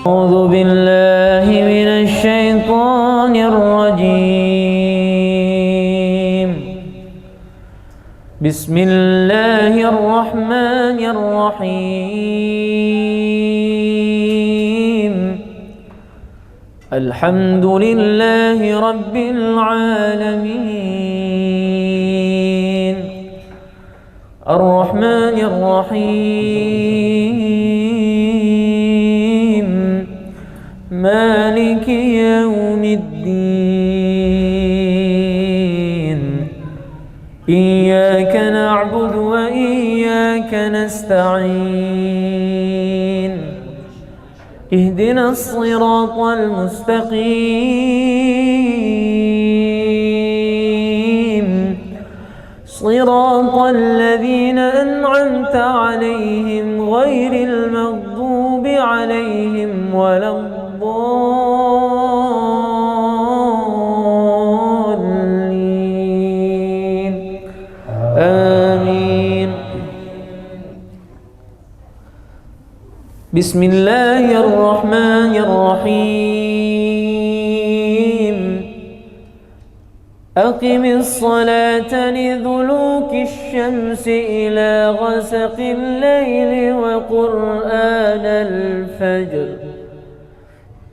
أعوذ بالله من الشيطان الرجيم. بسم الله الرحمن الرحيم. الحمد لله رب العالمين الرحمن الرحيم مالك يوم الدين. إياك نعبد وإياك نستعين. اهدنا الصراط المستقيم صراط الذين أنعمت عليهم غير المغضوب عليهم ولا الضالين. آمين. بسم الله الرحمن الرحيم. أقم الصلاة لدلوك الشمس إلى غسق الليل وقرآن الفجر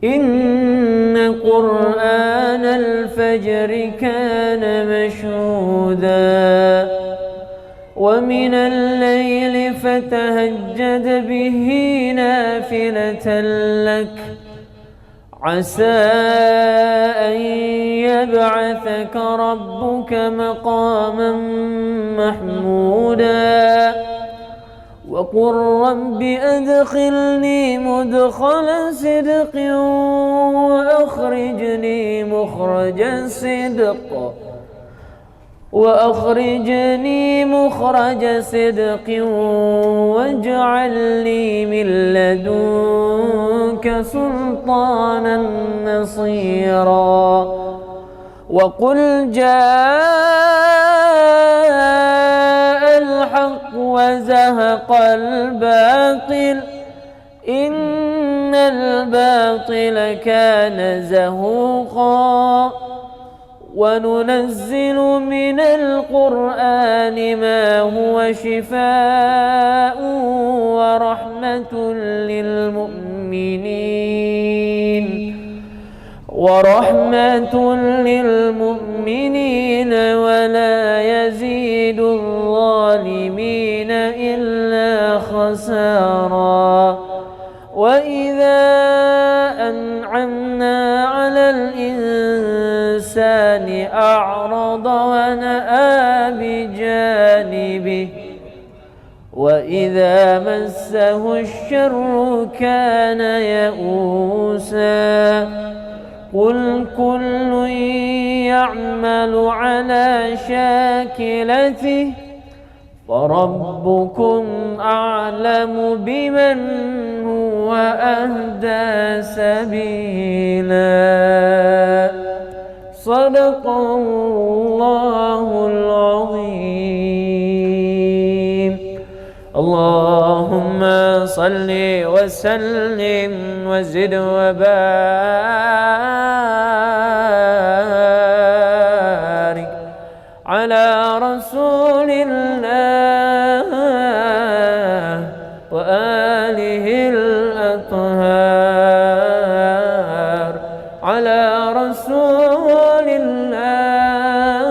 إن قرآن الفجر كان مشهودا. ومن الليل فتهجد به نافلة لك عسى أن يبعثك ربك مقاما محمودا. وقل رب أدخلني مدخل صدق وأخرجني مخرج صدق واجعل لي من لدنك سلطانا نصيرا. وقل جاء الحق وزهق الباطل إن الباطل كان زهوقا. وننزل من القرآن ما هو شفاء ورحمة للمؤمنين ولا يزيد الظالمين إلا خسارا. وإذا أنعمنا على الإنسان أعرض ونأى بجانبه وإذا مسه الشر كان يئوسا. قل كل يعمل على شاكلته فربكم أعلم بمن هو أهدى سبيلا. صدق الله العظيم. اللهم صل وسلم وزد وبارك على رسول الله وآله الأطهار. على رسول الله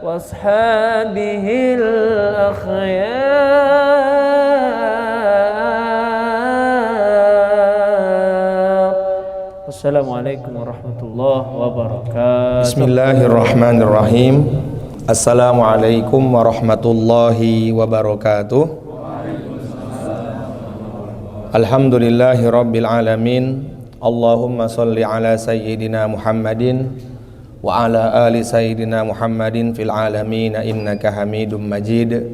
وأصحابه الأخيار. السلام عليكم ورحمة الله وبركاته. Bismillahirrahmanirrahim. Assalamualaikum warahmatullahi wabarakatuh. Alhamdulillahi rabbil alamin. Allahumma salli ala sayyidina Muhammadin wa ala ali sayyidina Muhammadin fil alamin innaka hamidum majid.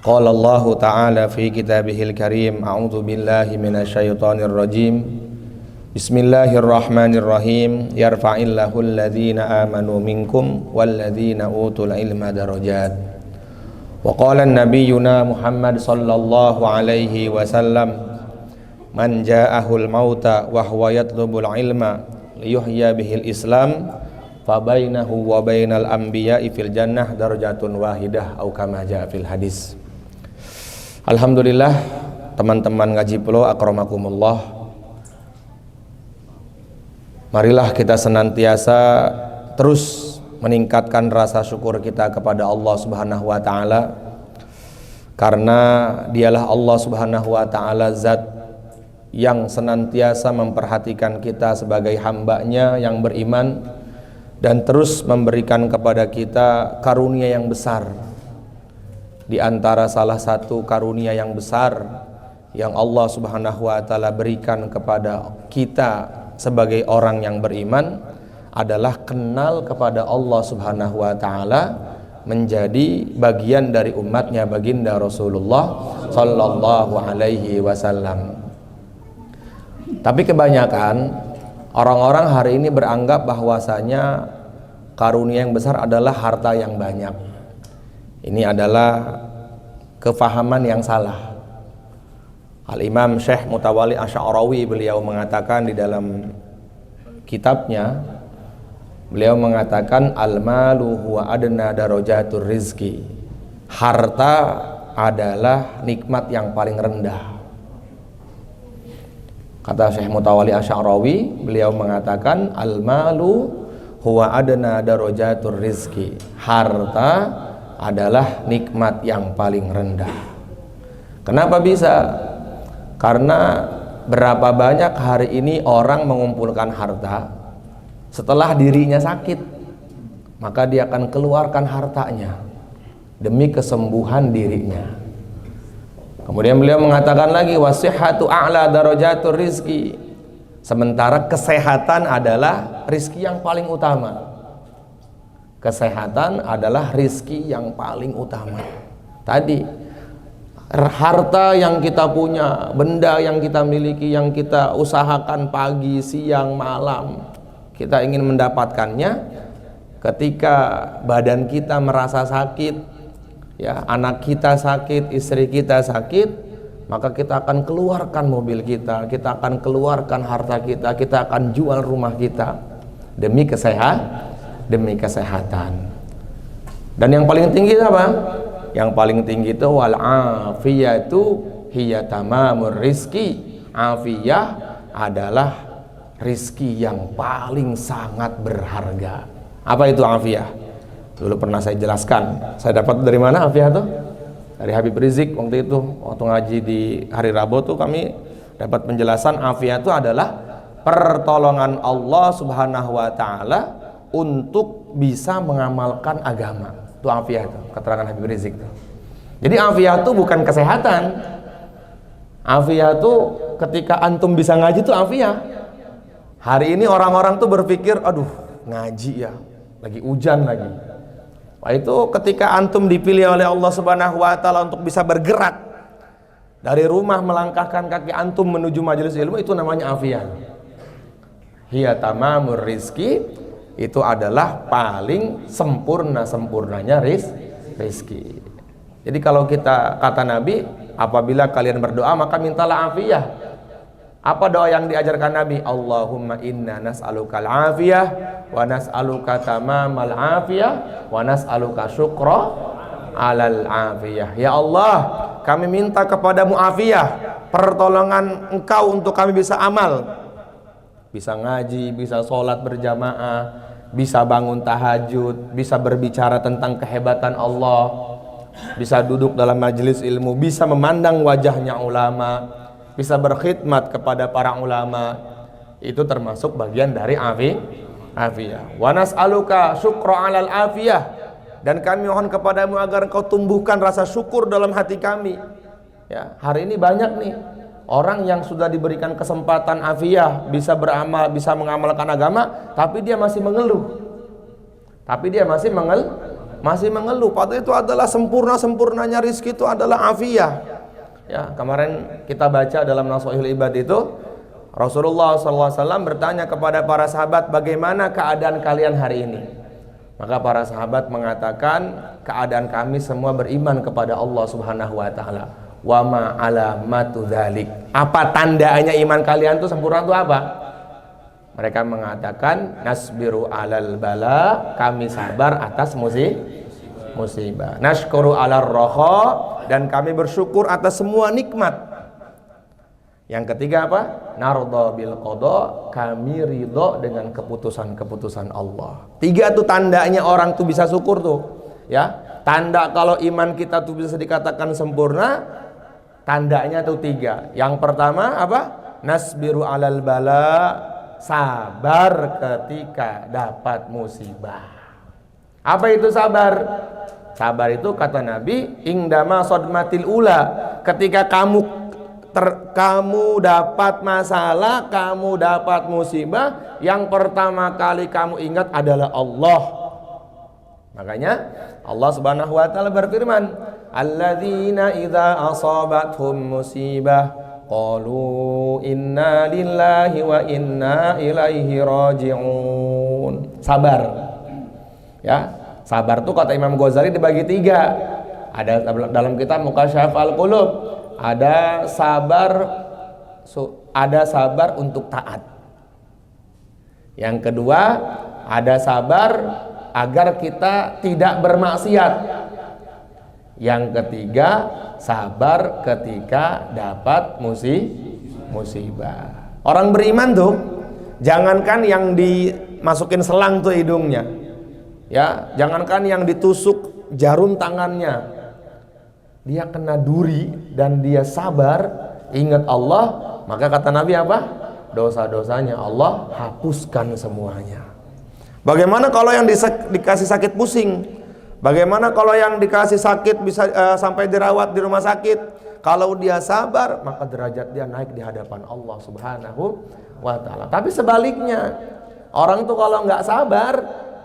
Qala Allah ta'ala fi kitabihil karim. A'udzu billahi minasyaitonir rajim. Bismillahirrahmanirrahim. Yarfa'illahu alladhina amanu minkum walladhina utul ilma darajat. Wa qala nabiyyuna Muhammad sallallahu alaihi wasallam man ja'ahul mauta wa huwa yatlubul ilma liyuhya bihil islam fa bainahu wa bainal anbiya'i fil jannah darajatun wahidah au kama jaa fil hadis. Alhamdulillah, teman-teman ngaji Pro akramakumullah, marilah kita senantiasa terus meningkatkan rasa syukur kita kepada Allah Subhanahu wa taala, karena dialah Allah Subhanahu wa taala zat yang senantiasa memperhatikan kita sebagai hambanya yang beriman dan terus memberikan kepada kita karunia yang besar. Di antara salah satu karunia yang besar yang Allah Subhanahu wa taala berikan kepada kita sebagai orang yang beriman adalah kenal kepada Allah Subhanahu wa taala, menjadi bagian dari umatnya baginda Rasulullah sallallahu alaihi wasallam. Tapi kebanyakan orang-orang hari ini beranggap bahwasanya karunia yang besar adalah harta yang banyak. Ini adalah kefahaman yang salah. Al-Imam Syekh Mutawalli Asy'arawi beliau mengatakan di dalam kitabnya, beliau mengatakan al-malu huwa adna darajatur rizki. Harta adalah nikmat yang paling rendah. Kata Syekh Mutawalli Asy'arawi, beliau mengatakan al-malu huwa adna darajatur rizki. Harta adalah nikmat yang paling rendah. Kenapa bisa? Karena berapa banyak hari ini orang mengumpulkan harta, setelah dirinya sakit, maka dia akan keluarkan hartanya demi kesembuhan dirinya. Kemudian beliau mengatakan lagi, wasihhatu a'la darajatur rizki. Sementara kesehatan adalah rizki yang paling utama. Kesehatan adalah rizki yang paling utama. Tadi harta yang kita punya, benda yang kita miliki, yang kita usahakan pagi, siang, malam, kita ingin mendapatkannya. Ketika badan kita merasa sakit, ya, anak kita sakit, istri kita sakit, maka kita akan keluarkan mobil kita akan keluarkan harta kita akan jual rumah kita demi kesehatan. Dan yang paling tinggi apa? Yang paling tinggi itu wal afiyatu hiya tamamur rizki. Afiyah adalah rizki yang paling sangat berharga. Apa itu afiyah? Dulu pernah saya jelaskan. Saya dapat dari mana afiyah itu? Dari Habib Rizik waktu itu. Waktu ngaji di hari Rabu tuh kami dapat penjelasan afiyah itu adalah pertolongan Allah Subhanahu wa taala untuk bisa mengamalkan agama. Itu afiyah itu, keterangan Habib Rizik itu. Jadi afiyah itu bukan kesehatan. Afiyah itu ketika antum bisa ngaji itu afiyah. Hari ini orang-orang tuh berpikir, aduh ngaji ya, lagi hujan lagi. Wah, itu ketika antum dipilih oleh Allah Subhanahu wa taala untuk bisa bergerak dari rumah, melangkahkan kaki antum menuju majelis ilmu, itu namanya afiyah. Hiya tamamur rizki, itu adalah paling sempurnanya rizki. Jadi kalau kita, kata Nabi, apabila kalian berdoa maka mintalah afiyah. Apa doa yang diajarkan Nabi? Allahumma inna nas'alukal afiyah wa nas'aluka tamamal afiyah wa nas'aluka syukra alal afiyah. Ya Allah, kami minta kepadamu afiyah, pertolongan Engkau untuk kami bisa amal, bisa ngaji, bisa sholat berjamaah, bisa bangun tahajud, bisa berbicara tentang kehebatan Allah, bisa duduk dalam majelis ilmu, bisa memandang wajahnya ulama, bisa berkhidmat kepada para ulama. Itu termasuk bagian dari afiyah. Wa nas'aluka syukra 'alal afiyah, dan kami mohon kepadamu agar Engkau tumbuhkan rasa syukur dalam hati kami. Ya, hari ini banyak nih orang yang sudah diberikan kesempatan afiyah, bisa beramal, bisa mengamalkan agama, tapi dia masih mengeluh. Masih mengeluh. Padahal itu adalah sempurnanya rizki, itu adalah afiyah. Ya, kemarin kita baca dalam Nashihul Ibad itu, Rasulullah SAW bertanya kepada para sahabat, bagaimana keadaan kalian hari ini? Maka para sahabat mengatakan, keadaan kami semua beriman kepada Allah Subhanahu wa taala. Wa ma alamatu dzalik. Apa tandanya iman kalian tuh sempurna tuh apa? Mereka mengatakan nasbiru alal bala, kami sabar atas musibah. Nashkuru alal roha, dan kami bersyukur atas semua nikmat. Yang ketiga apa? Nardo bil qada, kami ridho dengan keputusan-keputusan Allah. 3 tuh tandanya orang tuh bisa syukur tuh, ya. Tanda kalau iman kita tuh bisa dikatakan sempurna, tandanya tuh 3. Yang pertama apa? Nasbiru alal bala, sabar ketika dapat musibah. Apa itu sabar? Sabar itu kata Nabi, indama sodmatil ula, ketika kamu dapat masalah, kamu dapat musibah, yang pertama kali kamu ingat adalah Allah. Makanya Allah Subhanahu wa taala berfirman, alladzina idza asabathum musibah qalu inna lillahi wa inna ilaihi raji'un. Sabar. Ya, sabar tuh kata Imam Ghazali dibagi 3. Ada dalam kitab Mukasyaf al-Qulub, ada sabar untuk taat. Yang kedua, ada sabar agar kita tidak bermaksiat. Yang ketiga, sabar ketika dapat musibah. Orang beriman tuh, jangankan yang dimasukin selang tuh hidungnya, ya, jangankan yang ditusuk jarum tangannya, dia kena duri dan dia sabar, ingat Allah, maka kata Nabi apa? Dosa-dosanya Allah hapuskan semuanya. Bagaimana kalau yang dikasih sakit pusing? Bagaimana kalau yang dikasih sakit bisa sampai dirawat di rumah sakit? Kalau dia sabar, maka derajat dia naik di hadapan Allah Subhanahu wa taala. Tapi sebaliknya, orang tuh kalau nggak sabar,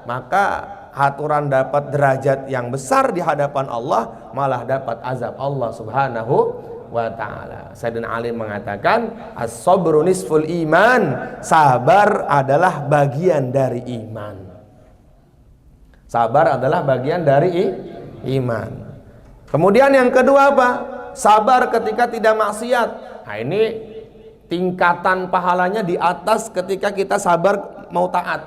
maka aturan dapat derajat yang besar di hadapan Allah, malah dapat azab Allah Subhanahu wa ta'ala. Sayyidina Ali mengatakan as-sabru nisful iman, sabar adalah bagian dari iman. Sabar adalah bagian dari iman. Kemudian yang kedua apa? Sabar ketika tidak maksiat. Nah, ini tingkatan pahalanya di atas ketika kita sabar mau taat.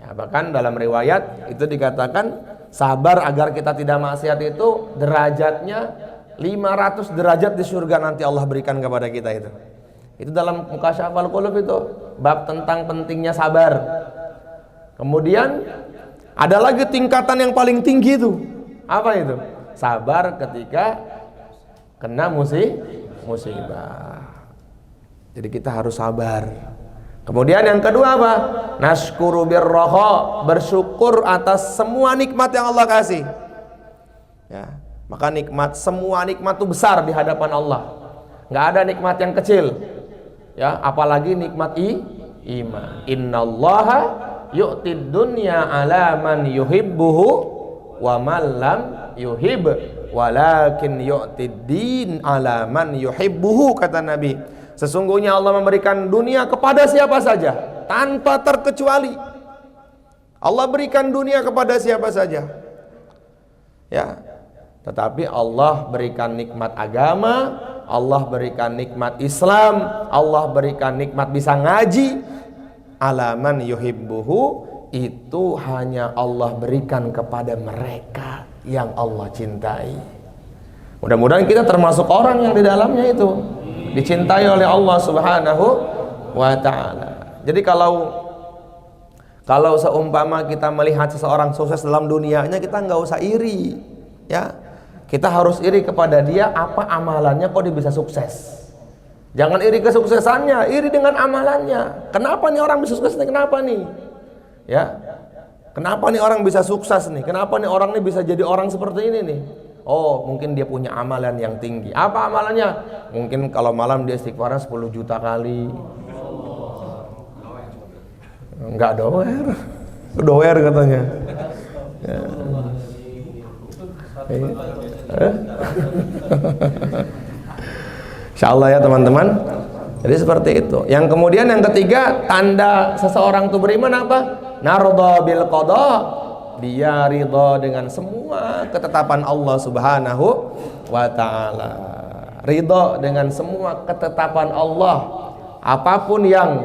Ya, bahkan dalam riwayat itu dikatakan sabar agar kita tidak maksiat itu derajatnya 500 derajat di surga nanti Allah berikan kepada kita itu. Itu dalam Mukasyaf al-Qulub itu bab tentang pentingnya sabar. Kemudian ada lagi tingkatan yang paling tinggi itu. Apa itu? Sabar ketika kena musibah. Jadi kita harus sabar. Kemudian yang kedua apa? Nashkuru birroha, bersyukur atas semua nikmat yang Allah kasih. Ya, maka semua nikmat itu besar di hadapan Allah. Nggak ada nikmat yang kecil. Ya, apalagi nikmat iman. Innallaha yu'tid dunya ala man yuhibbuhu wa man lam yuhib, walakin yu'tid din ala man yuhibbuhu, kata Nabi. Sesungguhnya Allah memberikan dunia kepada siapa saja tanpa terkecuali. Allah berikan dunia kepada siapa saja. Ya. Tetapi Allah berikan nikmat agama, Allah berikan nikmat Islam, Allah berikan nikmat bisa ngaji. Alaman yuhibbuhu, itu hanya Allah berikan kepada mereka yang Allah cintai. Mudah-mudahan kita termasuk orang yang di dalamnya itu dicintai oleh Allah Subhanahu wa ta'ala. Jadi kalau seumpama kita melihat seseorang sukses dalam dunianya, kita nggak usah iri, ya. Kita harus iri kepada dia, apa amalannya kok dia bisa sukses. Jangan iri kesuksesannya, iri dengan amalannya. Kenapa nih orang bisa sukses nih? Kenapa nih? Ya. Kenapa nih orang bisa sukses nih? Kenapa nih orang nih bisa jadi orang seperti ini nih? Oh, mungkin dia punya amalan yang tinggi. Apa amalannya? Mungkin kalau malam dia istighfarnya 10 juta kali. Enggak doer. Doer katanya. Ya. Insyaallah ya teman-teman. Jadi seperti itu. Yang kemudian yang ketiga, tanda seseorang itu beriman apa? Narda bil qada, dia ridho dengan semua ketetapan Allah Subhanahu wa ta'ala. Ridho dengan semua ketetapan Allah, apapun yang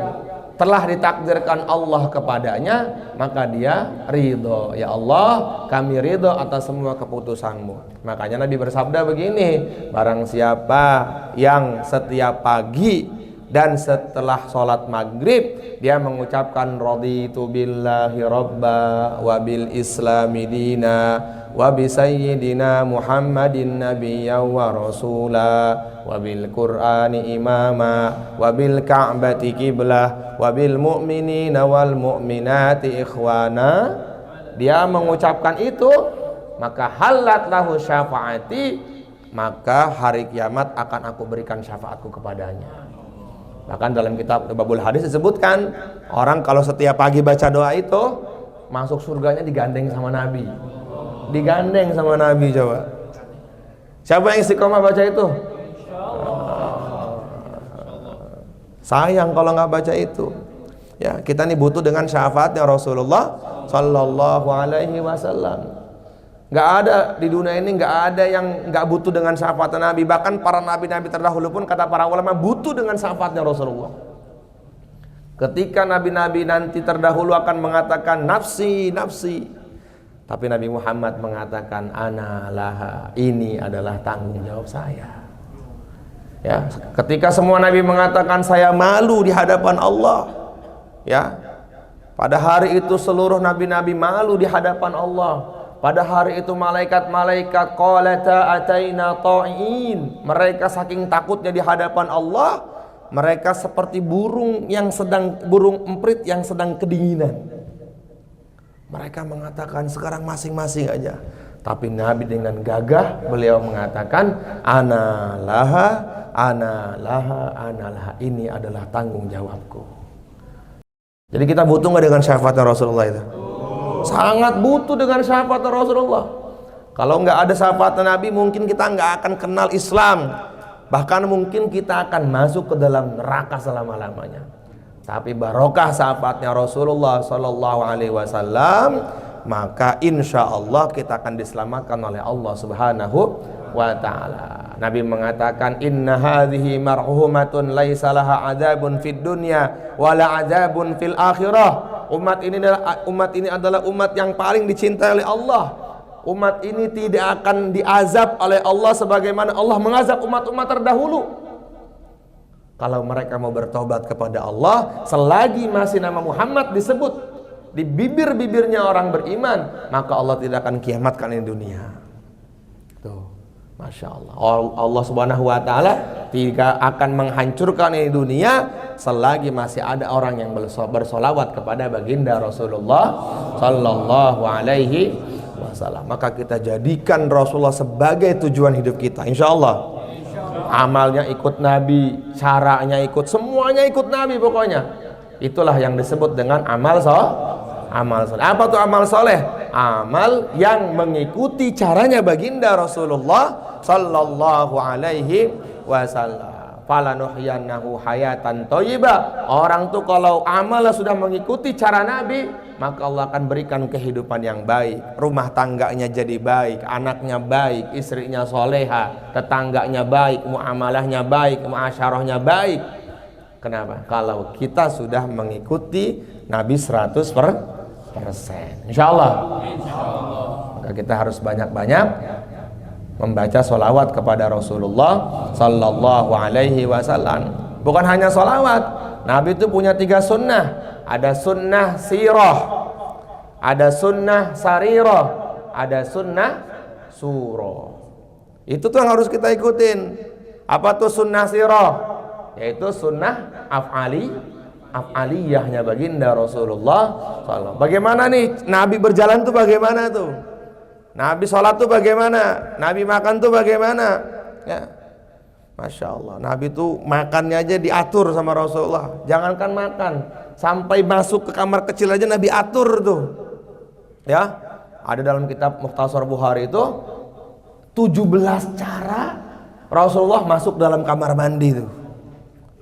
telah ditakdirkan Allah kepadanya, maka dia ridho. Ya Allah, kami ridho atas semua keputusanmu. Makanya Nabi bersabda begini, barang siapa yang setiap pagi dan setelah sholat maghrib dia mengucapkan raditu billahi robba wa bil islami dina wa bi sayyidina Muhammadin nabiyya wa rasula wa bil qur'ani imama wa bil ka'bati qiblah wa bil mu'minina wal mu'minati ikhwana, dia mengucapkan itu, maka halat lahu syafaati, maka hari kiamat akan aku berikan syafaatku kepadanya. Bahkan dalam kitab Babul Hadis disebutkan, orang kalau setiap pagi baca doa itu masuk surganya digandeng sama Nabi. Digandeng sama Nabi. Coba siapa yang istiqomah baca itu? Sayang kalau nggak baca itu. Ya, kita nih butuh dengan syafaatnya Rasulullah Sallallahu Alaihi Wasallam. Nggak ada di dunia ini, nggak ada yang nggak butuh dengan syafaat Nabi. Bahkan para nabi-nabi terdahulu pun, kata para ulama, butuh dengan syafaatnya Rasulullah. Ketika nabi-nabi nanti terdahulu akan mengatakan nafsi, nafsi, tapi Nabi Muhammad mengatakan ana laha, ini adalah tanggung jawab saya. Ya, ketika semua nabi mengatakan saya malu di hadapan Allah, ya, pada hari itu seluruh nabi-nabi malu di hadapan Allah. Pada hari itu malaikat-malaikat qalata ataina ta'in, mereka saking takutnya di hadapan Allah, mereka seperti burung emprit yang sedang kedinginan. Mereka mengatakan sekarang masing-masing aja. Tapi Nabi dengan gagah beliau mengatakan ana laha, ana laha, ana laha, ini adalah tanggung jawabku. Jadi kita butuh nggak dengan syafaatnya Rasulullah itu? Sangat butuh dengan syafaat Rasulullah. Kalau nggak ada syafaat Nabi, mungkin kita nggak akan kenal Islam, bahkan mungkin kita akan masuk ke dalam neraka selama-lamanya. Tapi barokah syafaatnya Rasulullah Sallallahu Alaihi Wasallam, maka insya Allah kita akan diselamatkan oleh Allah Subhanahu wa Ta'ala. Nabi mengatakan inna hadhihi marhumatun laisa laha adzabun fid dunya wala adzabun fil akhirah. Umat ini adalah umat yang paling dicintai oleh Allah. Umat ini tidak akan diazab oleh Allah sebagaimana Allah mengazab umat-umat terdahulu. Kalau mereka mau bertobat kepada Allah, selagi masih nama Muhammad disebut di bibir-bibirnya orang beriman, maka Allah tidak akan kiamatkan di dunia. Tuh, Masya Allah. Allah Subhanahu wa Ta'ala tidak akan menghancurkan di dunia selagi masih ada orang yang bersolawat kepada baginda Rasulullah Sallallahu Alaihi Wasallam. Maka kita jadikan Rasulullah sebagai tujuan hidup kita, insya Allah. Amalnya ikut Nabi, caranya ikut, semuanya ikut Nabi pokoknya. Itulah yang disebut dengan amal soleh. Apa tuh amal soleh? Amal yang mengikuti caranya baginda Rasulullah Sallallahu Alaihi Wasallam. Falanuhyannahu hayatan thayyibah. Orang tuh kalau amalnya sudah mengikuti cara Nabi, maka Allah akan berikan kehidupan yang baik. Rumah tangganya jadi baik, anaknya baik, istrinya soleha, tetangganya baik, muamalahnya baik, muasyarahnya baik. Kenapa? Kalau kita sudah mengikuti Nabi 100%. Insya Allah. Maka kita harus banyak-banyak membaca sholawat kepada Rasulullah Sallallahu Alaihi Wasallam. Bukan hanya sholawat, Nabi itu punya 3 sunnah. Ada sunnah sirah, ada sunnah sarirah, ada sunnah surah. Itu tuh yang harus kita ikutin. Apa tuh sunnah sirah? Yaitu sunnah af'aliyahnya baginda Rasulullah SAW. Bagaimana nih Nabi berjalan tuh bagaimana tuh? Nabi sholat tuh bagaimana? Nabi makan tuh bagaimana? Ya, Masya Allah. Nabi tuh makannya aja diatur sama Rasulullah. Jangankan makan, sampai masuk ke kamar kecil aja Nabi atur tuh. Ya, ada dalam kitab Mukhtasar Bukhari itu 17 cara Rasulullah masuk dalam kamar mandi tuh.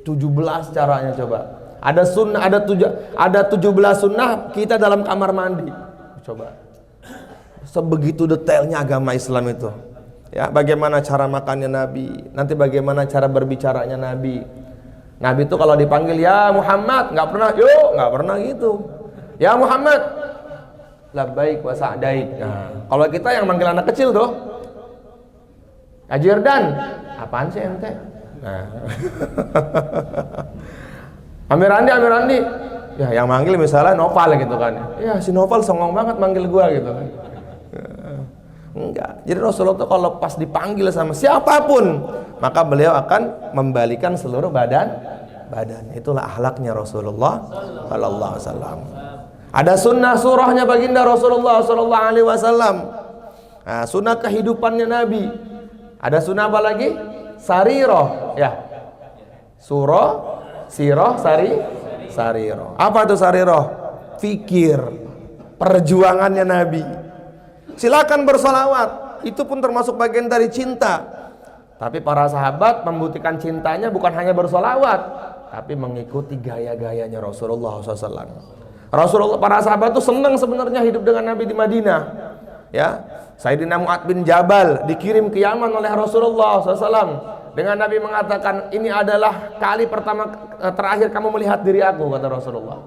17 caranya coba. Ada sunnah, ada 17 sunnah kita dalam kamar mandi. Coba. Sebegitu detailnya agama Islam itu. Ya, bagaimana cara makannya Nabi, nanti bagaimana cara berbicaranya Nabi. Nabi itu kalau dipanggil ya Muhammad, nggak pernah gitu. Ya Muhammad, labbaik wa sa'daik. Nah, kalau kita yang manggil anak kecil tuh, Ajirdan, apaan sih ente? Nah. Amirandi. Ya, yang manggil misalnya Noval gitu kan. Ya, si Noval songong banget manggil gua gitu kan. Enggak. Jadi Rasulullah itu kalau pas dipanggil sama siapapun, maka beliau akan membalikan seluruh badan. Itulah akhlaknya Rasulullah sallallahu alaihi wasallam. Ada sunnah surahnya baginda Rasulullah sallallahu alaihi wasallam. Nah, sunnah kehidupannya Nabi. Ada sunnah apa lagi? Sarirah, ya. Surah, sirah, sarirah. Apa itu sarirah? Fikir, perjuangannya Nabi. Silakan bersolawat, itu pun termasuk bagian dari cinta. Tapi para sahabat membuktikan cintanya bukan hanya bersolawat, tapi mengikuti gaya-gayanya Rasulullah SAW. Para sahabat itu senang sebenarnya hidup dengan Nabi di Madinah. Ya, Sayyidina Mu'ad bin Jabal dikirim ke Yaman oleh Rasulullah SAW. Dengan Nabi mengatakan, ini adalah kali pertama terakhir kamu melihat diri aku, kata Rasulullah.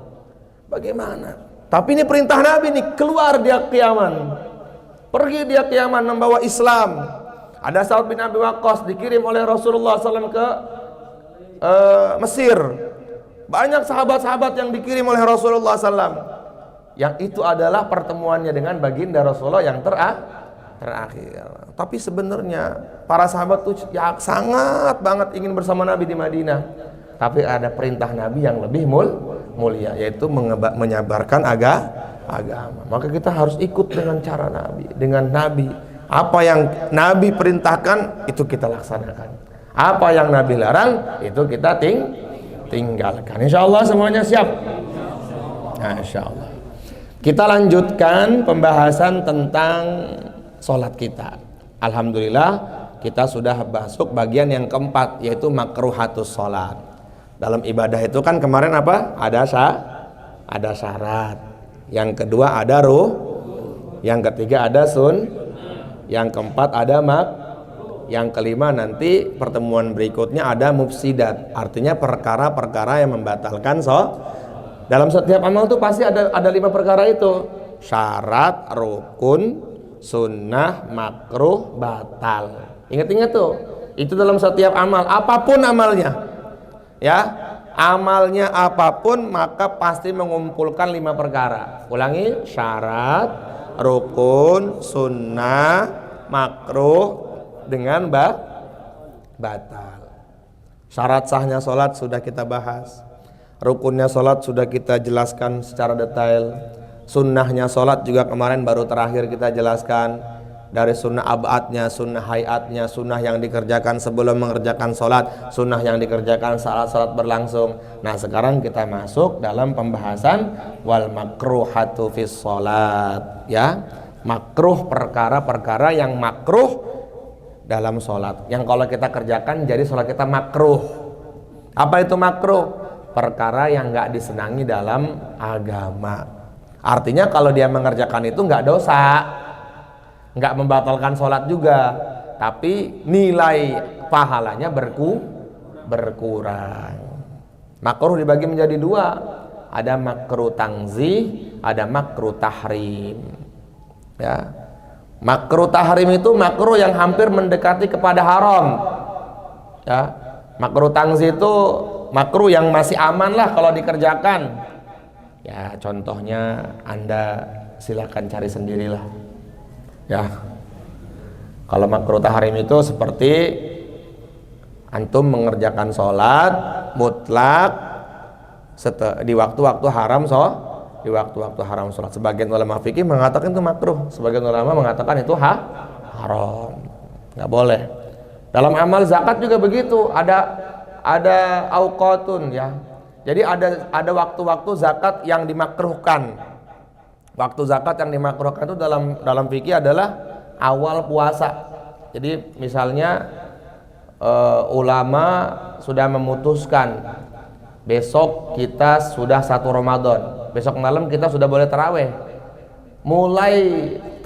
Bagaimana? Tapi ini perintah Nabi nih, keluar dia ke Yaman. Pergi dia ke Yaman membawa Islam. Ada Sa'ad bin Abi Waqqas dikirim oleh Rasulullah SAW ke Mesir. Banyak sahabat-sahabat yang dikirim oleh Rasulullah SAW. Yang itu adalah pertemuannya dengan baginda Rasulullah yang terakhir. Tapi sebenarnya para sahabat itu ya sangat banget ingin bersama Nabi di Madinah. Tapi ada perintah Nabi yang lebih mulia, yaitu menyebarkan agama. Maka kita harus ikut dengan cara Nabi, dengan Nabi. Apa yang Nabi perintahkan itu kita laksanakan. Apa yang Nabi larang itu kita tinggalkan. Insya Allah semuanya siap. Nah, insya Allah. Kita lanjutkan pembahasan tentang sholat kita. Alhamdulillah kita sudah masuk bagian yang keempat, yaitu makruhatus sholat. Dalam ibadah itu kan kemarin apa? Ada syarat. Yang kedua ada yang ketiga ada yang keempat ada yang kelima nanti pertemuan berikutnya ada mufsidat, artinya perkara-perkara yang membatalkan dalam setiap amal tuh pasti ada 5 perkara itu: syarat, rukun, sunnah, makruh, batal. Ingat-ingat tuh, itu dalam setiap amal, apapun amalnya ya. Amalnya apapun maka pasti mengumpulkan 5 perkara. Ulangi: syarat, rukun, sunnah, makruh dengan batal. Syarat sahnya sholat sudah kita bahas. Rukunnya sholat sudah kita jelaskan secara detail. Sunnahnya sholat juga kemarin baru terakhir kita jelaskan. Dari sunnah abadnya, sunnah hayatnya, sunnah yang dikerjakan sebelum mengerjakan sholat, sunnah yang dikerjakan saat sholat berlangsung. Nah sekarang kita masuk dalam pembahasan wal makruhatu fis sholat, ya. Makruh, perkara-perkara yang makruh dalam sholat, yang kalau kita kerjakan jadi sholat kita makruh. Apa itu makruh? Perkara yang nggak disenangi dalam agama. Artinya kalau dia mengerjakan itu nggak dosa, nggak membatalkan sholat juga, tapi nilai pahalanya berkurang. Makruh dibagi menjadi 2, ada makruh tangzih, ada makruh tahrim. Ya, makruh tahrim itu makruh yang hampir mendekati kepada haram. Ya, makruh tangzih itu makruh yang masih aman lah kalau dikerjakan. Ya, contohnya Anda silakan cari sendirilah. Ya, kalau makruh tahrim itu seperti antum mengerjakan sholat mutlak di waktu-waktu haram di waktu-waktu haram sholat. Sebagian ulama fikih mengatakan itu makruh, sebagian ulama mengatakan itu haram, nggak boleh. Dalam amal zakat juga begitu, ada auqatun, ya. Jadi ada waktu-waktu zakat yang dimakruhkan. Waktu zakat yang dimakruhkan itu dalam fikih adalah awal puasa. Jadi misalnya ulama sudah memutuskan besok kita sudah 1 Ramadan, besok malam kita sudah boleh taraweh. mulai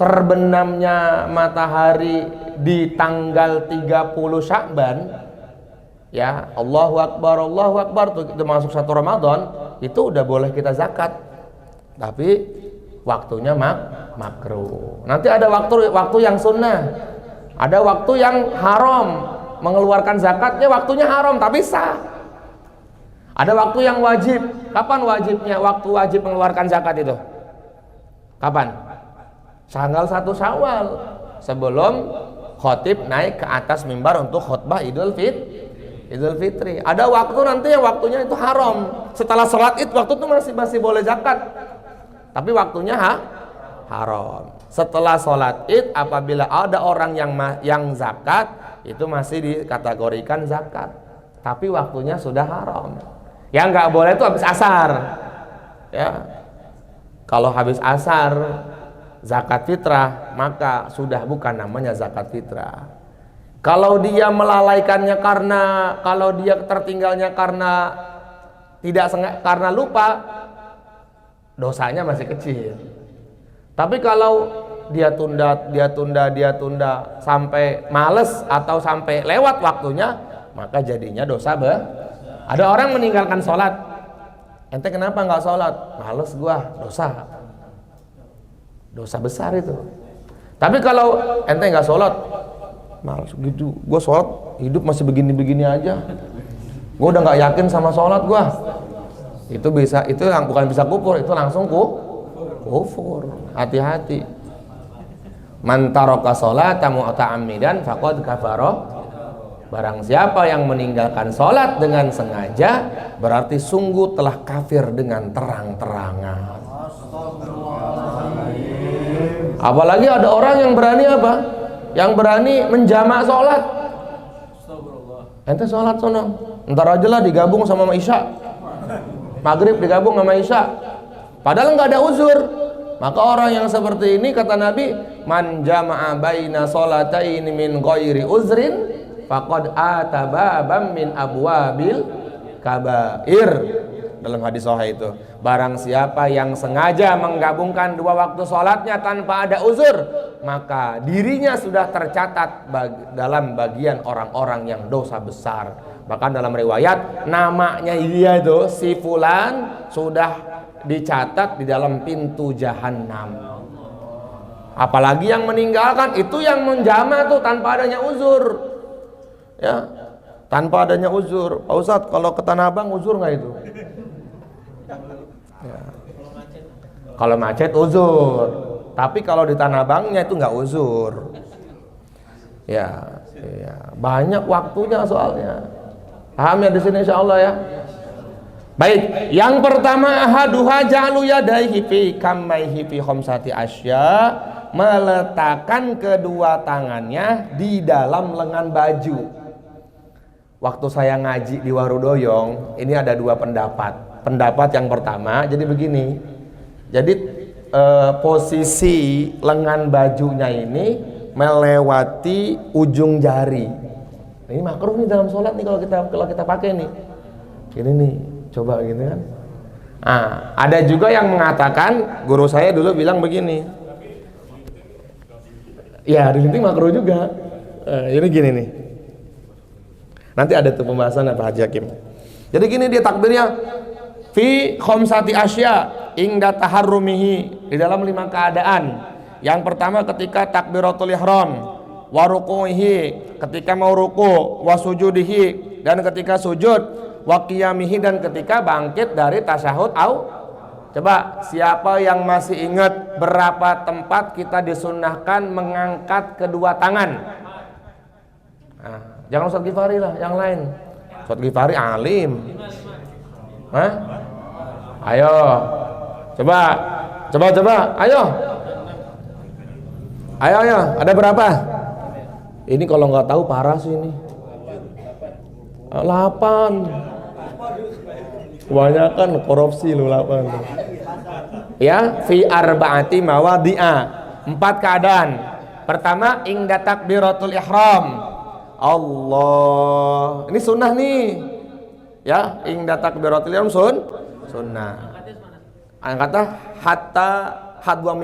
terbenamnya matahari di tanggal 30 Sya'ban, ya, Allahu Akbar tuh itu masuk 1 Ramadan, itu udah boleh kita zakat. Tapi waktunya makruh. Nanti ada waktu yang sunnah. Ada waktu yang haram, mengeluarkan zakatnya waktunya haram tapi sah. Ada waktu yang wajib. Kapan wajibnya? Waktu wajib mengeluarkan zakat itu kapan? Tanggal 1 Syawal, sebelum khotib naik ke atas mimbar untuk khutbah Idul Fitri. Ada waktu nanti yang waktunya itu haram. Setelah sholat Id waktu itu masih boleh zakat, tapi waktunya haram. Setelah sholat Id, apabila ada orang yang zakat, itu masih dikategorikan zakat, tapi waktunya sudah haram. Yang nggak boleh itu habis asar, ya. Kalau habis asar zakat fitrah, maka sudah bukan namanya zakat fitrah. Kalau dia melalaikannya kalau dia tertinggalnya karena tidak sengaja, karena lupa, dosanya masih kecil. Tapi kalau dia tunda sampai males atau sampai lewat waktunya, maka jadinya dosa Ada orang meninggalkan sholat. Ente kenapa nggak sholat? Males gua, dosa besar itu. Tapi kalau ente nggak sholat, males gitu, gua sholat hidup masih begini-begini aja, gua udah nggak yakin sama sholat gua, itu yang bukan bisa kufur, itu langsung kufur. Hati-hati. Man taraka sholata mu'ta'ammidan faqad kafara. Barang siapa yang meninggalkan sholat dengan sengaja, berarti sungguh telah kafir dengan terang-terangan. Apalagi ada orang yang berani apa? Yang berani menjamak sholat. Ente sholat sono, ntar aja lah digabung sama Isya, maghrib digabung sama Isya, padahal nggak ada uzur. Maka orang yang seperti ini, kata Nabi, man jama'a baina sholataini min ghairi uzrin faqad atababam min abwabil kabair. Dalam hadis sahih itu, barang siapa yang sengaja menggabungkan 2 waktu sholatnya tanpa ada uzur, maka dirinya sudah tercatat dalam bagian orang-orang yang dosa besar. Bahkan dalam riwayat, namanya dia itu si fulan sudah dicatat di dalam pintu jahanam. Apalagi yang meninggalkan, itu yang menjama tuh tanpa adanya uzur, ya, tanpa adanya uzur. Pak Ustadz, kalau ke Tanah Abang uzur nggak itu? Ya. Kalau macet uzur, tapi kalau di Tanah Abangnya itu nggak uzur. Ya, banyak waktunya soalnya. Paham ya di sini insya Allah ya. Baik, yang pertama ahaduha ja'lu yadaihi fi kammaihi fi khamsati asya, meletakkan kedua tangannya di dalam lengan baju. Waktu saya ngaji di Warudoyong, ini ada 2 pendapat. Pendapat yang pertama, jadi begini. Jadi posisi lengan bajunya ini melewati ujung jari. Ini makruh nih dalam sholat nih kalau kita pakai nih. Ini nih, coba gitu kan. Nah, ada juga yang mengatakan, guru saya dulu bilang begini. Ya, dilinting makruh juga. Ini gini nih. Nanti ada tuh pembahasan Pak Haji Hakim. Jadi gini dia takbirnya, fi khamsati asya ingda taharrumihi, di dalam 5 keadaan. Yang pertama ketika takbiratul ihram, wa ruku'ihi, ketika mau ruku, wa sujudihi, dan ketika sujud, wa qiyamihi, dan ketika bangkit dari tasyahud Coba siapa yang masih ingat berapa tempat kita disunnahkan mengangkat kedua tangan? Nah, jangan Ustaz Ghifari lah, yang lain. Ustaz Ghifari alim. Hah? Ayo. Coba. Ayo. Ada berapa? Ini kalau nggak tahu parah sih ini. 8. Kebanyakan korupsi lu 8. Ya, fi arba'ati mawadhi'a. 4 keadaan. Pertama, ingda takbiratul ihram. Allah. Ini sunnah nih. Ya, ingda takbiratul ihram sunnah. Kata hatta hadwa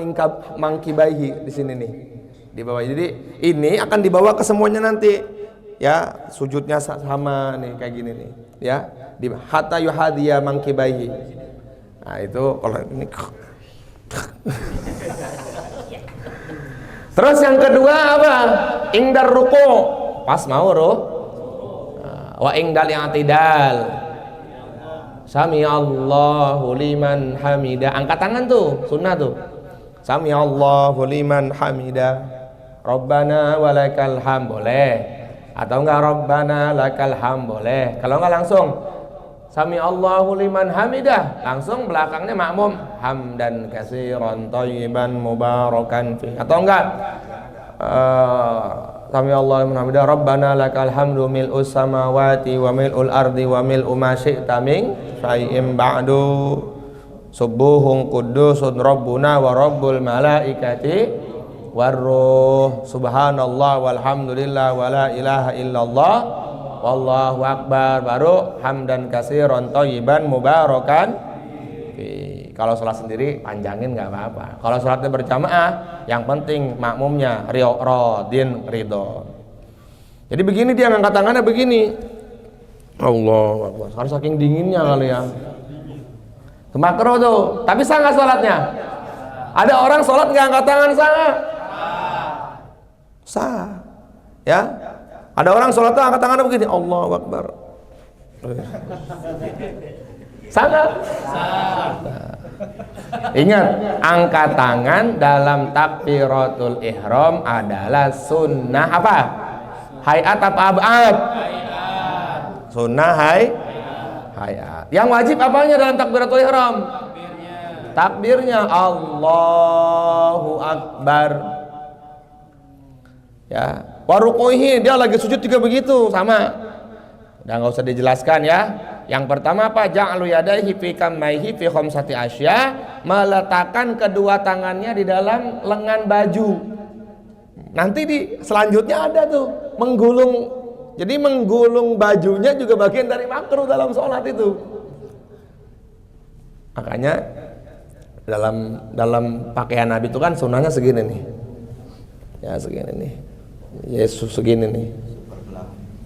mangkibaihi di sini nih. Di bawah. Jadi ini akan dibawa ke semuanya nanti. Ya, sujudnya sama nih kayak gini nih. Ya, di hatta yuhadiya mangkibaihi. Nah, itu kalau ini. Terus yang kedua apa? Ingdar ruku. Pas mau wa ingdal i'tidal. Sami Allahu liman hamida. Angkat tangan tuh, sunnah tuh. Sami Allahu liman hamida. Rabbana walakal ham boleh. Atau enggak Rabbana lakal ham boleh. Kalau enggak langsung Sami Allahu liman hamidah, langsung belakangnya makmum hamdan katsiran thayyiban mubarakan fi. Atau enggak Sami Allahu liman hamidah Rabbana lakal hamdu mil'us samawati wa mil'ul ardi wa mil'u ma syi'ta min syai'in ba'du subuhun qudusun rabbuna wa rabbul malaikati warruh subhanallah walhamdulillah wa la ilaha illallah wallahu akbar, baru hamdan katsiran thayyiban mubarakan fi. Kalau sholat sendiri panjangin nggak apa-apa. Kalau sholatnya berjamaah, yang penting makmumnya ridho. Jadi begini dia ngangkat tangannya begini. Allahu akbar. Harus saking dinginnya kali ya. Makruh tuh. Tapi sah nggak sholatnya? Ada orang sholat nggak angkat tangan, sah? Sah. Ya. Ada orang sholat tuh angkat tangannya begini. Allahu akbar. Sah nggak? Sah. Ingat, angkat tangan dalam takbiratul ihram adalah sunnah apa? Hayat apa abad? Sunnah hayat. Yang wajib apanya dalam takbiratul ihram? Takbirnya Allahu akbar. Ya, warukuhi, dia lagi sujud juga begitu, sama. Udah nggak usah dijelaskan ya. Yang pertama apa? Ja'alu yadaihi fi kammaihi fi khamsati asya, meletakkan kedua tangannya di dalam lengan baju. Nanti di selanjutnya ada tuh menggulung. Jadi menggulung bajunya juga bagian dari makruh dalam sholat itu. Makanya dalam pakaian Nabi itu kan sunnahnya segini nih. Ya segini nih. Yesus segini nih.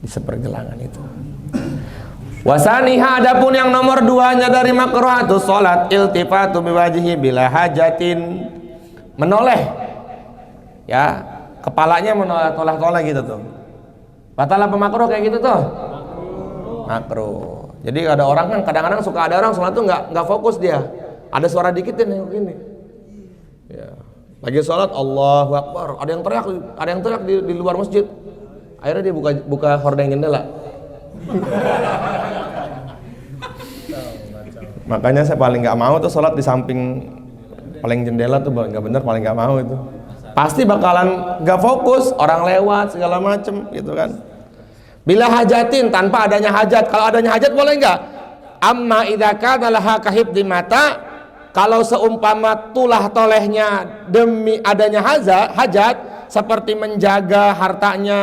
Di sepergelangan itu. Wasaniha, adapun yang nomor duanya dari makruhatus sholat iltifatu biwajhi bila hajatin, menoleh ya, kepalanya menoleh-toleh gitu tuh. Batal apa makruh kayak gitu tuh? Makruh. Jadi ada orang kan kadang-kadang suka ada orang sholat tuh nggak fokus dia. Ada suara dikit nih begini. Ya. Lagi sholat Allahu Akbar, ada yang teriak di luar masjid. Akhirnya dia buka hordeng jendela. Makanya saya paling nggak mau tuh sholat di samping paling jendela tuh, nggak bener, paling nggak mau itu. Pasti bakalan nggak fokus, orang lewat segala macem gitu kan. Bila hajatin, tanpa adanya hajat. Kalau adanya hajat boleh nggak? Amma idza kana laha kahibdi mata, kalau seumpama tulah tolehnya demi adanya hajat seperti menjaga hartanya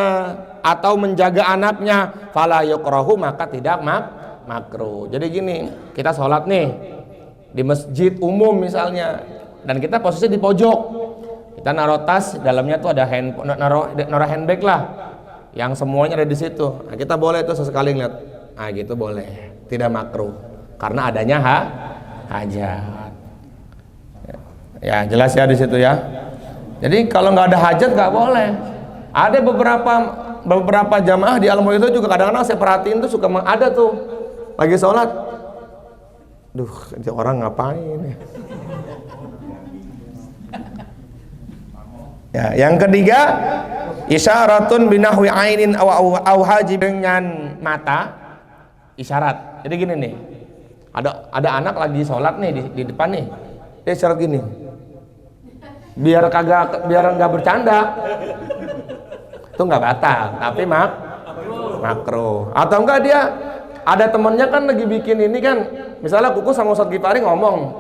atau menjaga anaknya, fala yukrahu, maka tidak makruh. Jadi gini, kita sholat nih di masjid umum misalnya, dan kita posisi di pojok, kita naruh tas, dalamnya tuh ada naruh handbag lah, yang semuanya ada di situ. Nah, kita boleh tuh sesekali ngeliat, nah gitu boleh, tidak makruh karena adanya hajat. Ya jelas ya di situ ya. Jadi kalau nggak ada hajat nggak boleh. Ada beberapa jamaah di Al-Mu'izah juga kadang-kadang saya perhatiin tuh suka ada tuh lagi sholat, duh ini orang ngapain ya. Ya, yang ketiga isyaratun binahwi ainin aw hajib, dengan mata isyarat. Jadi gini nih, ada anak lagi sholat nih di depan nih, dia isyarat gini, biar nggak bercanda. Itu nggak batal, tapi makruh. Atau enggak dia ada temennya kan lagi bikin ini kan, misalnya Kuku sama Ustadz Gifari ngomong,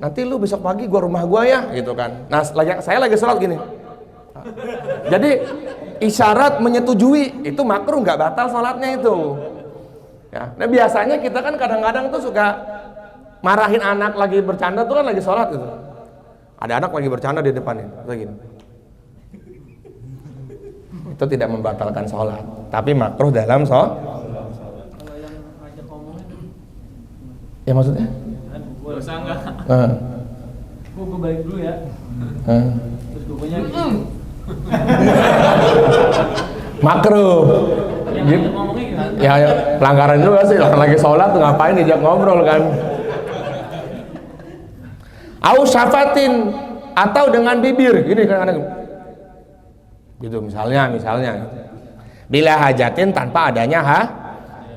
nanti lu besok pagi gua rumah gua ya, gitu kan. Nah saya lagi sholat gini. Jadi isyarat menyetujui itu makruh, nggak batal sholatnya itu. Ya. Nah biasanya kita kan kadang-kadang tuh suka marahin anak lagi bercanda tuh kan lagi sholat gitu. Ada anak lagi bercanda di depan ini, begini. Itu tidak membatalkan sholat, tapi makruh dalam sholat. Kalau yang ngajak ngomong Ya maksudnya? dosa enggak? Gue balik dulu ya. Terus gue punya Makruh. yang ngajak ngomongnya gimana? Ya pelanggaran juga sih, orang lagi sholat tuh ngapain diajak ngobrol kan. Au syafatin, atau dengan bibir gini kadang-kadang gitu, misalnya bila hajatin, tanpa adanya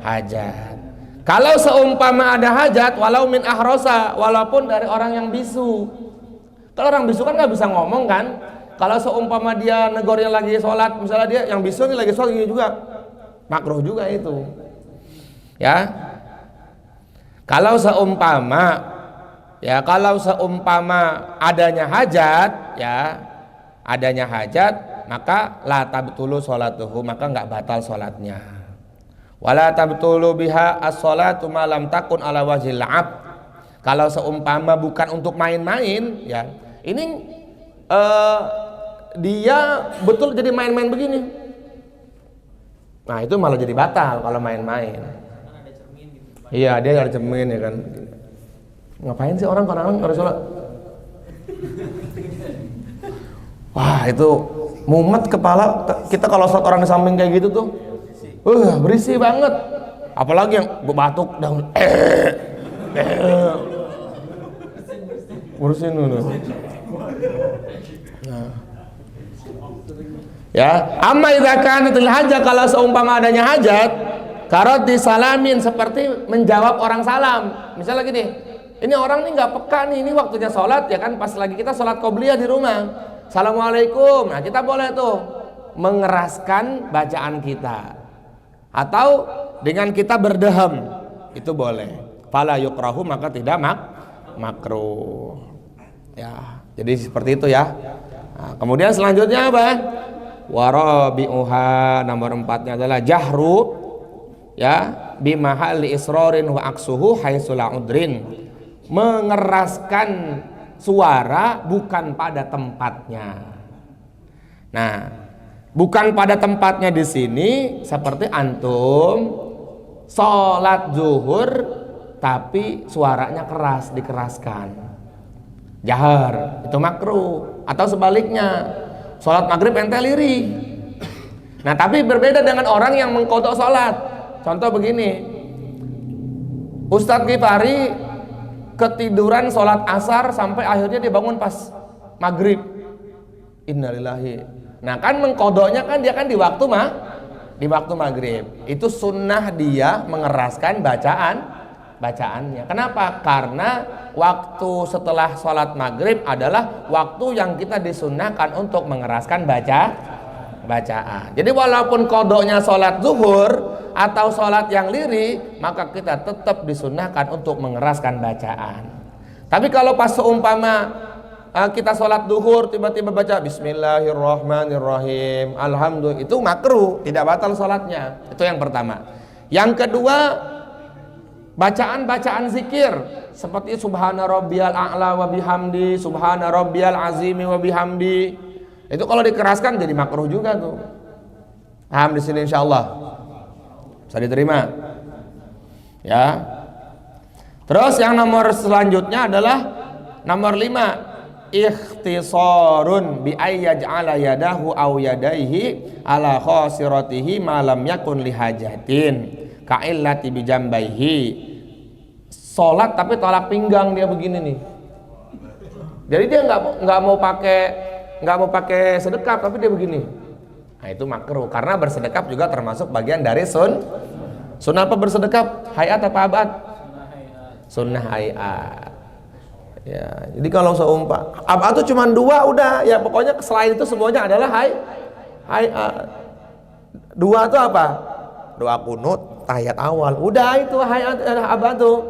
hajat. Kalau seumpama ada hajat, walau min ahrosa, walaupun dari orang yang bisu. Kalau orang bisu kan nggak bisa ngomong kan. Kalau seumpama dia negornya lagi sholat, misalnya dia yang bisu ini lagi sholat gini juga, makruh juga itu ya. Kalau seumpama adanya hajat, maka la tabtulu sholatuhu, maka nggak batal sholatnya. Wala tabtulu biha as-sholatu ma lam takun ala wajhil 'abd. Kalau seumpama bukan untuk main-main, ya ini dia betul jadi main-main begini, nah itu malah jadi batal kalau main-main. Iya, dia ada cermin ya kan. Ngapain sih orang kadang-kadang harus sholat? Wah, itu mumet kepala kita kalau sholat orang di samping kayak gitu tuh. Berisi banget. Apalagi yang batuk dan urusin dulu. Nah. Ya, amma idza kanatil hajat, kalau seumpama adanya hajat, karot disalamin, seperti menjawab orang salam. Misalnya gini, ini orang nih nggak peka nih, ini waktunya sholat ya kan, pas lagi kita sholat qobliyah di rumah, assalamualaikum, nah kita boleh tuh mengeraskan bacaan kita, atau dengan kita berdehem, itu boleh. Fala yukrahu, maka tidak makruh. Ya, jadi seperti itu ya. Nah, kemudian selanjutnya apa? Warabi'uha, nomor 4-nya adalah jahru, ya, bimahalli isrorin wa aksuhu haitsula udrin, mengeraskan suara bukan pada tempatnya. Nah, bukan pada tempatnya di sini seperti antum sholat zuhur tapi suaranya keras, dikeraskan, jahar, itu makruh. Atau sebaliknya, sholat maghrib ente lirih. Nah, tapi berbeda dengan orang yang mengkodok sholat. Contoh begini, Ustadz Gifari ketiduran sholat asar sampai akhirnya dia bangun pas maghrib. Innalillahi. Nah kan mengkodoknya kan dia kan di waktu maghrib. Itu sunnah dia mengeraskan bacaannya. Kenapa? Karena waktu setelah sholat maghrib adalah waktu yang kita disunnahkan untuk mengeraskan bacaan. Jadi walaupun kodoknya sholat zuhur atau sholat yang lirih, maka kita tetap disunnahkan untuk mengeraskan bacaan. Tapi kalau pas seumpama kita sholat zuhur tiba-tiba baca Bismillahirrahmanirrahim, Alhamdulillah, itu makruh, tidak batal sholatnya. Itu yang pertama. Yang kedua, bacaan-bacaan zikir seperti Subhana rabbiyal a'la wa bihamdi, Subhana rabbiyal azimi wa bihamdi, itu kalau dikeraskan jadi makruh juga tuh. Paham di sini insyaallah? Bisa diterima? Ya. Terus yang nomor selanjutnya adalah nomor 5, ikhtisarun bi ayyaj'ala yadahu aw yadaihi ala khasiratihi ma lam yakun lihajatin ka'illati bi jambaihi. Salat tapi tolak pinggang dia begini nih. Jadi dia nggak mau pakai sedekap tapi dia begini. Nah itu makruh karena bersedekap juga termasuk bagian dari sunnah. Apa bersedekap? Hayat apa abad? Sunnah hayat. Ya, jadi kalau abad itu cuma 2 udah ya, pokoknya selain itu semuanya adalah hayat. 2 itu apa? Doa kunut, tahiyat awal. Udah itu hayat abad tuh.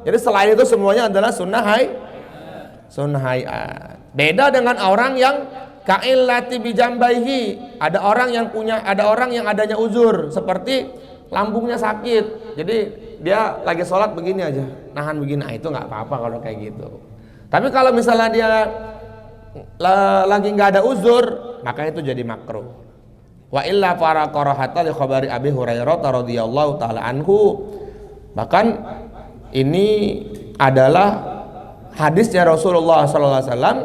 Jadi selain itu semuanya adalah sunnah hayat. Beda dengan orang yang ka'illati bijambaihi. Ada orang yang adanya uzur seperti lambungnya sakit. Jadi dia lagi sholat begini aja, nahan begini. Nah, itu nggak apa-apa kalau kayak gitu. Tapi kalau misalnya dia lagi nggak ada uzur, maka itu jadi makruh. Wa illa para qarahata li khabari Abi Hurairah radhiyallahu taala anhu. Bahkan ini adalah hadisnya Rasulullah sallallahu alaihi wasallam,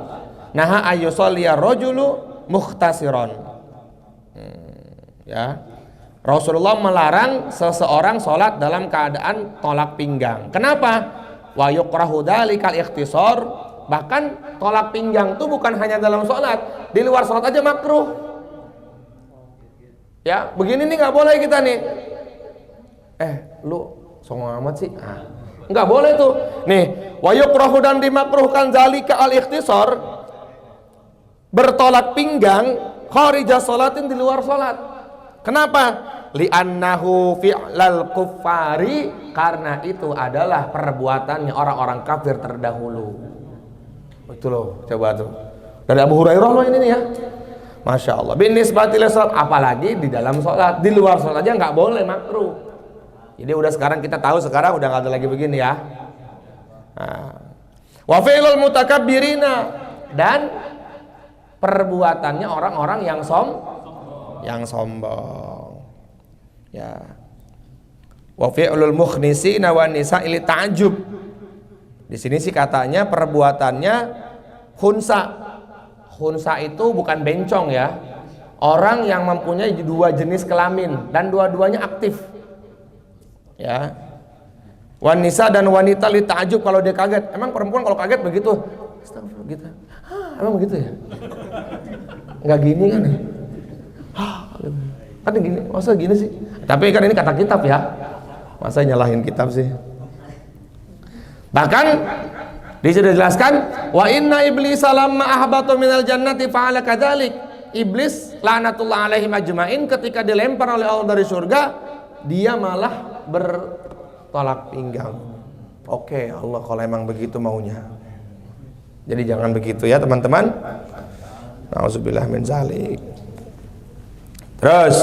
naha ayyusalliya rajulu mukhtasiran. Ya. Rasulullah melarang seseorang sholat dalam keadaan tolak pinggang. Kenapa? Wa yukrahu dzalikal ikhtisar. Bahkan tolak pinggang itu bukan hanya dalam sholat, di luar sholat aja makruh. Ya, begini nih nggak boleh kita nih. Lu songong amat sih. Nggak boleh tuh. Nih, wa yukrahu dan dimakruhkan zalika al ikhtisar, bertolak pinggang kharija sholatin, di luar sholat. Kenapa? Li'annahu fi'lal kuffari, karena itu adalah perbuatannya orang-orang kafir terdahulu. Itu loh, coba tuh. Dari Abu Hurairah loh ini nih ya. Masya Allah. Binisbatil sholat, apalagi di dalam sholat, di luar sholat aja nggak boleh, makruh. Jadi udah sekarang kita tahu, sekarang udah nggak ada lagi begini ya. Wa fi'lul mutakabbirina, dan perbuatannya orang-orang yang sombong. Ya. Wa fi'lul mukhnisina wan nisa'il ta'ajjub. Di sini sih katanya perbuatannya khunsa. Khunsa itu bukan bencong ya. Orang yang mempunyai dua jenis kelamin dan dua-duanya aktif. Ya. Wanisa dan wanita li ta'ajjub, kalau dia kaget. Emang perempuan kalau kaget begitu? Astagfirullah gitu. Emang begitu ya? Enggak gini kan ya? Kan gini, masa gini sih? Tapi kan ini kata kitab ya, masa nyalahin kitab sih? Bahkan disitu dijelaskan, wa inna iblis lamma ahbatu minal jannati fa'ala kadzalik. Iblis laknatullah alaihi majma'in, ketika dilempar oleh Allah dari surga, dia malah bertolak pinggang. Oke, Allah kalau emang begitu maunya. Jadi jangan begitu ya teman-teman. Nauzubillah min zalik. Terus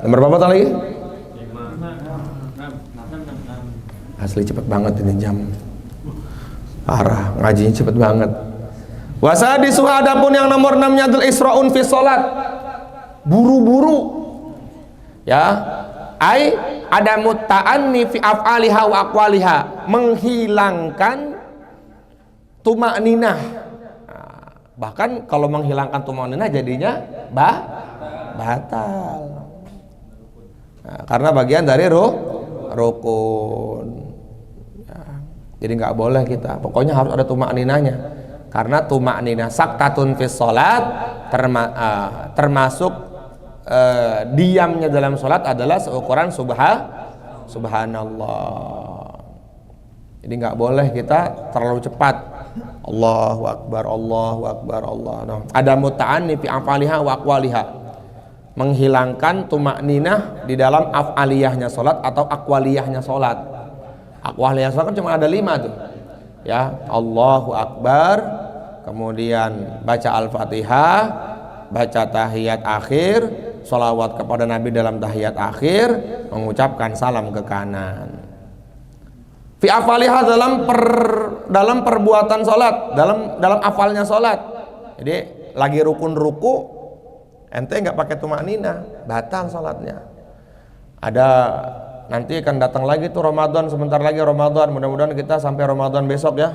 nomor berapa lagi? 5. Asli cepet banget ini jam. Parah, ngajinya cepet banget. Wasadisu, adapun yang nomor 6-nya adalah isra'un fi sholat. Buru-buru. Ya. Ai ada mutta'anni fi af'aliha wa aqwaliha, menghilangkan tumakninah. Bahkan kalau menghilangkan tumakninah jadinya batal. Karena bagian dari rukun. Ya, jadi nggak boleh kita. Pokoknya harus ada tumakninahnya. Karena tumakninah saktatun fis sholat, termasuk diamnya dalam sholat adalah seukuran subhanallah. Jadi nggak boleh kita terlalu cepat. Allahu akbar, Allahu akbar, Allah. Nah, ada muta'anni fi af'aliha wa aqwaliha, menghilangkan tumakninah di dalam af'aliyahnya sholat atau aqwaliyahnya sholat. Aqwaliyah sholat kan cuma ada 5 tuh. Ya, Allahu akbar, kemudian baca Al-Fatihah, baca tahiyat akhir, sholawat kepada Nabi dalam tahiyat akhir, mengucapkan salam ke kanan. Fi afalihah, dalam perbuatan sholat, dalam afalnya sholat. Jadi lagi rukun-ruku, ente nggak pakai tumakninah, batal sholatnya. Ada nanti akan datang lagi tuh Ramadan, sebentar lagi Ramadan. Mudah-mudahan kita sampai Ramadan besok ya.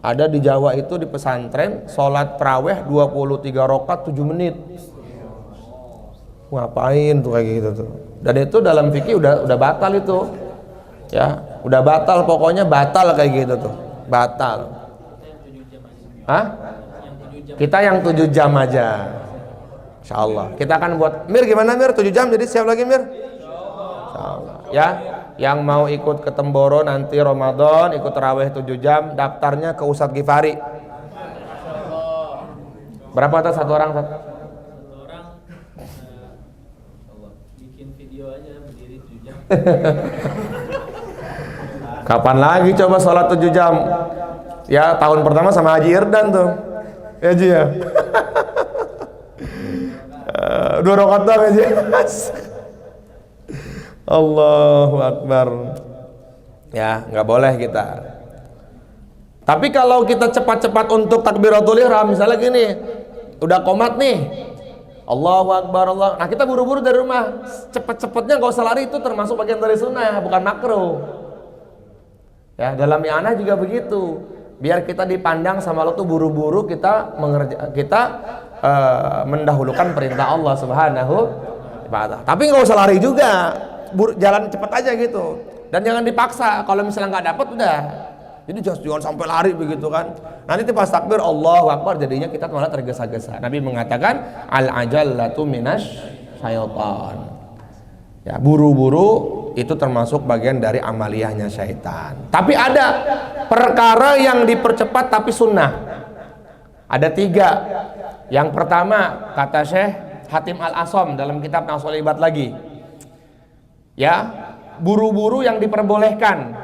Ada di Jawa itu di pesantren sholat tarawih 23 rakaat 7 menit. Ngapain tuh kayak gitu tuh? Dan itu dalam fikih udah batal itu. Ya, udah batal, pokoknya batal kayak gitu tuh. Batal. Hah? Kita yang 7 jam aja. Insyaallah. Kita akan buat Mir, gimana Mir? 7 jam jadi siap lagi Mir? Insyaallah. Ya, yang mau ikut ke Temboro nanti Ramadan, ikut tarawih 7 jam, daftarnya ke Ustadz Gifari. Berapa tuh satu orang? Satu orang bikin video aja berdiri 7 jam. Kapan lagi coba sholat 7 jam? Ya tahun pertama sama Haji Irdan tuh. Ya Ji ya. 2 rakaat doang aja. Allahu Akbar. Ya nggak boleh kita. Tapi kalau kita cepat-cepat untuk takbiratul ihram, misalnya gini, udah qomat nih, Allahu Akbar, Allah. Nah kita buru-buru dari rumah, cepet-cepetnya gak usah lari, itu termasuk bagian dari sunnah, bukan makruh. Ya, dalam i'anah juga begitu. Biar kita dipandang sama Allah tuh buru-buru kita mendahulukan perintah Allah Subhanahu wa ta'ala. Tapi nggak usah lari juga, jalan cepet aja gitu. Dan jangan dipaksa. Kalau misalnya nggak dapat udah. Jadi jangan sampai lari begitu kan. Nanti pas takbir Allahu Akbar jadinya kita malah tergesa-gesa. Nabi mengatakan al-ajallatu minasy syaitan. Ya, buru-buru itu termasuk bagian dari amaliyahnya syaitan. Tapi ada perkara yang dipercepat tapi sunnah. Ada 3. Yang pertama kata Syekh Hatim Al-Asom dalam kitab Nasul Ibad lagi. Ya, buru-buru yang diperbolehkan.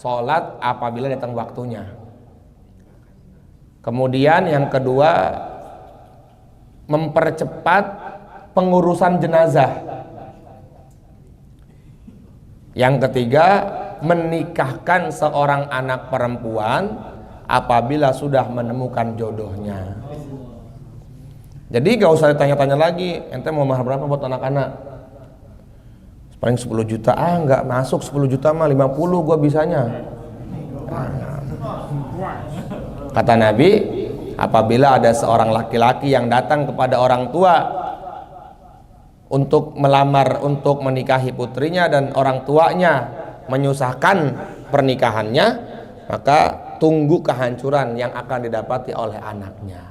Sholat apabila datang waktunya. Kemudian yang kedua, mempercepat pengurusan jenazah. Yang ketiga, menikahkan seorang anak perempuan apabila sudah menemukan jodohnya. Jadi gak usah ditanya-tanya lagi, ente mau mahar berapa buat anak-anak? Paling 10 juta, nggak masuk 10 juta mah 50 gua bisanya. Kata Nabi, apabila ada seorang laki-laki yang datang kepada orang tua untuk melamar, untuk menikahi putrinya dan orang tuanya menyusahkan pernikahannya, maka tunggu kehancuran yang akan didapati oleh anaknya.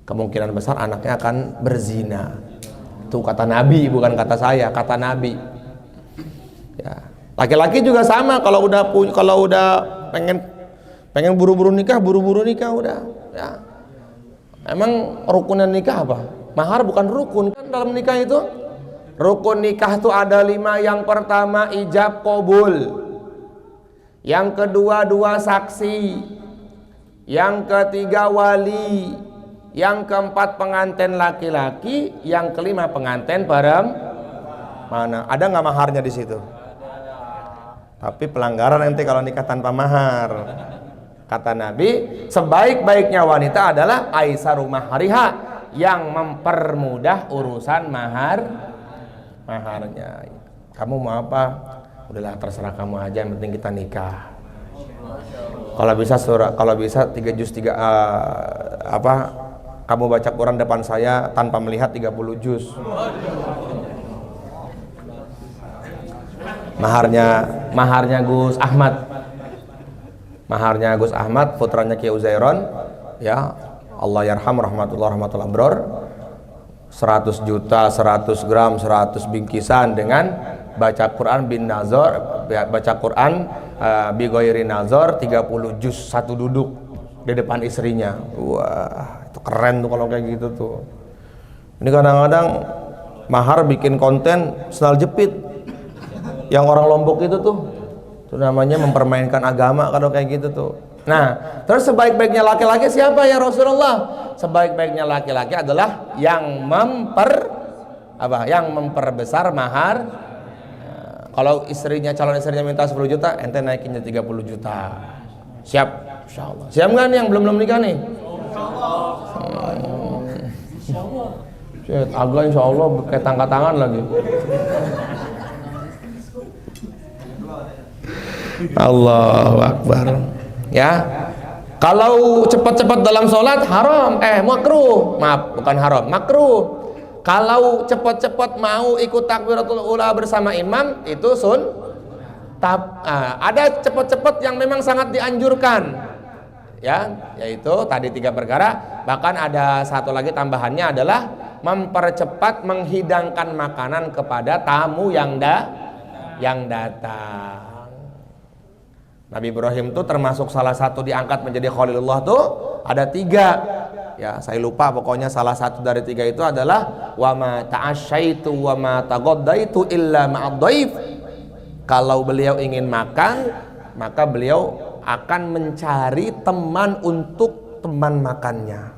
Kemungkinan besar anaknya akan berzina. Itu kata Nabi, bukan kata saya, kata Nabi. Ya. Laki-laki juga sama, kalau udah pengen buru-buru nikah udah. Ya. Emang rukunnya nikah apa? Mahar bukan rukun kan dalam nikah itu? Rukun nikah itu ada 5. Yang pertama ijab qabul. Yang kedua 2 saksi. Yang ketiga wali. Yang keempat pengantin laki-laki, yang kelima pengantin mana? Ada nggak maharnya di situ? Tapi pelanggaran nanti kalau nikah tanpa mahar. Kata Nabi, sebaik-baiknya wanita adalah aisaru mahariha, yang mempermudah urusan maharnya. Kamu mau apa? Udahlah terserah kamu aja, yang penting kita nikah. Kalau bisa 3 juz kamu baca Quran depan saya tanpa melihat 30 juz. Maharnya Gus Ahmad. Maharnya Gus Ahmad, putranya Ki Uzairon, ya. Allah yarham rahmatullah bror. 100 juta, 100 gram, 100 bingkisan dengan baca Quran bin Nazor, baca Quran bi ghairi nazar 30 juz, 1 duduk di depan istrinya. Wah, itu keren tuh kalau kayak gitu tuh. Ini kadang-kadang mahar bikin konten sendal jepit. Yang orang Lombok itu namanya mempermainkan agama kalau kayak gitu tuh. Nah, terus sebaik-baiknya laki-laki siapa ya Rasulullah? Sebaik-baiknya laki-laki adalah yang memperbesar mahar. Kalau calon istrinya minta 10 juta, ente naikinnya 30 juta. Siap, insyaallah. Siap nggak nih yang belum nikah nih? Insyaallah. Agak insyaallah kayak tangkat tangan lagi. Allahu Akbar. Ya. Kalau cepat-cepat dalam sholat haram, makruh. Maaf, bukan haram, makruh. Kalau cepat-cepat mau ikut takbiratul ula bersama imam itu ada cepat-cepat yang memang sangat dianjurkan, ya, yaitu tadi 3 perkara. Bahkan ada satu lagi tambahannya adalah mempercepat menghidangkan makanan kepada tamu yang datang. Nabi Ibrahim tuh termasuk salah satu diangkat menjadi Khalilullah tuh ada 3. Ya, saya lupa pokoknya salah satu dari 3 itu adalah wa ma ta'asyaitu wa ma taghaddaitu illa ma'ad dhaif. Kalau beliau ingin makan, maka beliau akan mencari teman untuk teman makannya.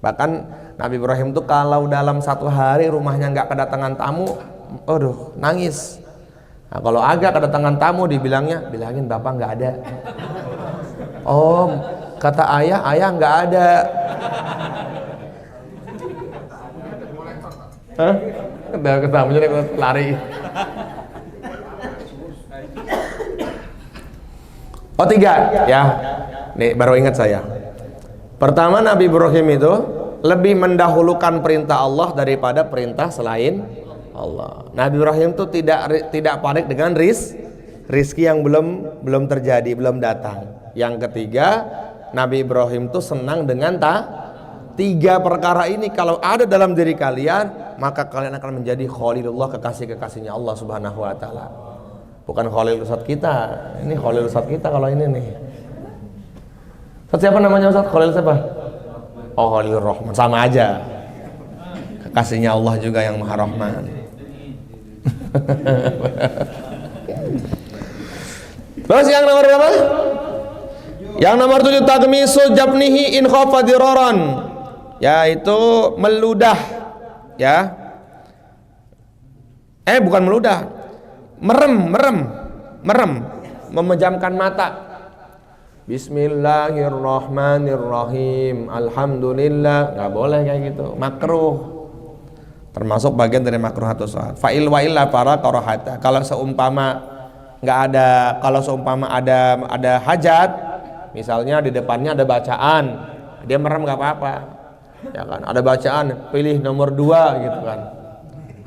Bahkan Nabi Ibrahim tuh kalau dalam 1 hari rumahnya nggak kedatangan tamu, aduh, nangis. Nah, kalau agak kedatangan tamu bilangin bapak nggak ada. Oh, kata ayah nggak ada. Hah? Ketemunya lari. Oh, 3 ya. Nih baru ingat saya. Pertama, Nabi Ibrahim itu lebih mendahulukan perintah Allah daripada perintah selain Allah. Nabi Ibrahim itu tidak panik dengan rizki yang belum terjadi, belum datang. Yang ketiga, Nabi Ibrahim itu senang dengan 3 perkara ini kalau ada dalam diri kalian, maka kalian akan menjadi khalilullah, kekasih-kekasihnya Allah Subhanahu wa taala. Bukan Khalil Ustadz kita. Ini Khalil Ustadz kita kalau ini nih. Ustadz siapa namanya Ustadz? Khalil siapa? Oh, Khalil Rahman. Sama aja. Kekasihnya Allah juga yang Maha Rahman. Terus yang nomor berapa? Yang nomor 7, tagmisu jabnihi in khafa diraran. Yaitu meludah, ya. Bukan meludah. Merem, memejamkan mata. Bismillahirrahmanirrahim. Alhamdulillah. Nggak boleh kayak gitu. Makruh. Termasuk bagian dari makruhatus shalah. Fa'il wa illa para karahata. Kalau seumpama ada hajat, misalnya di depannya ada bacaan, dia merem nggak apa-apa. Ya kan? Ada bacaan, pilih nomor 2 gitu kan.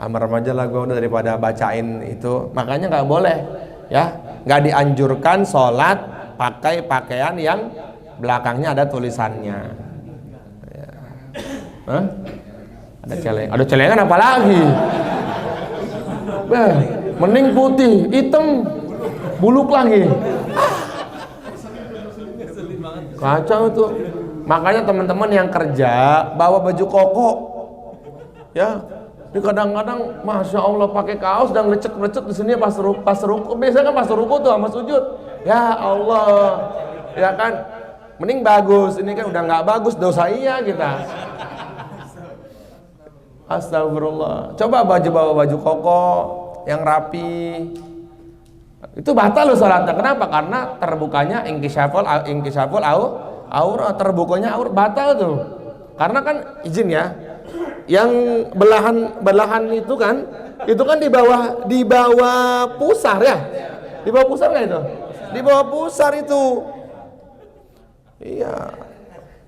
Merem aja lah gue udah daripada bacain itu. Makanya nggak boleh, ya, nggak dianjurkan sholat pakai pakaian yang belakangnya ada tulisannya. Ya. Hah? Ada celengan apa lagi? Mending putih, hitam, buluk lagi. Kacau tuh. Makanya teman-teman yang kerja bawa baju koko, ya. Ini kadang-kadang, masya Allah, pakai kaos dan lecek-lecek di sini pas ruku. Biasanya kan pas ruku tuh sama sujud. Ya Allah, ya kan. Mending bagus. Ini kan udah nggak bagus, dosa iya kita. Astagfirullah. Coba bawa baju koko yang rapi. Itu batal loh salatnya. Kenapa? Karena terbukanya ingkisyaful aurat, terbukanya aurat batal tuh. Karena kan izin ya. Yang belahan itu kan di bawah pusar ya. Di bawah pusar nggak itu? Di bawah pusar itu. Iya.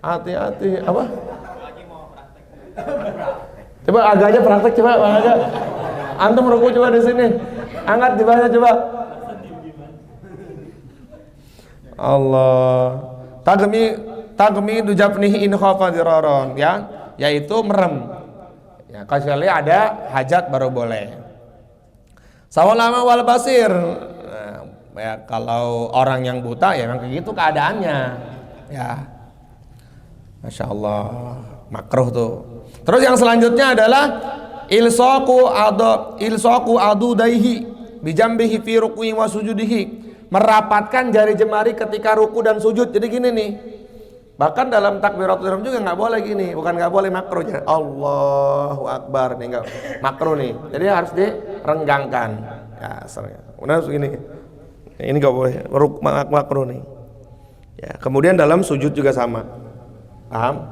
Hati-hati apa? Coba agak aja praktek, coba agak. Antum ruku coba di sini. Angkat di bawah coba. Allah. Tagmi dujabnihi in khafa diraron, ya, yaitu merem. Ya, kecuali ada hajat baru boleh. Sawalama wal basir. Nah, ya, kalau orang yang buta ya memang kayak gitu keadaannya. Ya. Masya Allah, makruh tuh. Terus yang selanjutnya adalah ilsaqu adudaihi bijambihi fi ruku'i wa sujudihi. Merapatkan jari jemari ketika ruku dan sujud. Jadi gini nih. Bahkan dalam takbiratul ihram juga nggak boleh gini, bukan nggak boleh, makruh. Allahu Akbar nih, nggak makruh nih. Jadi harus direnggangkan. Ya, kemudian begini. Ini nggak boleh, makruh nih. Ya, kemudian dalam sujud juga sama. Paham?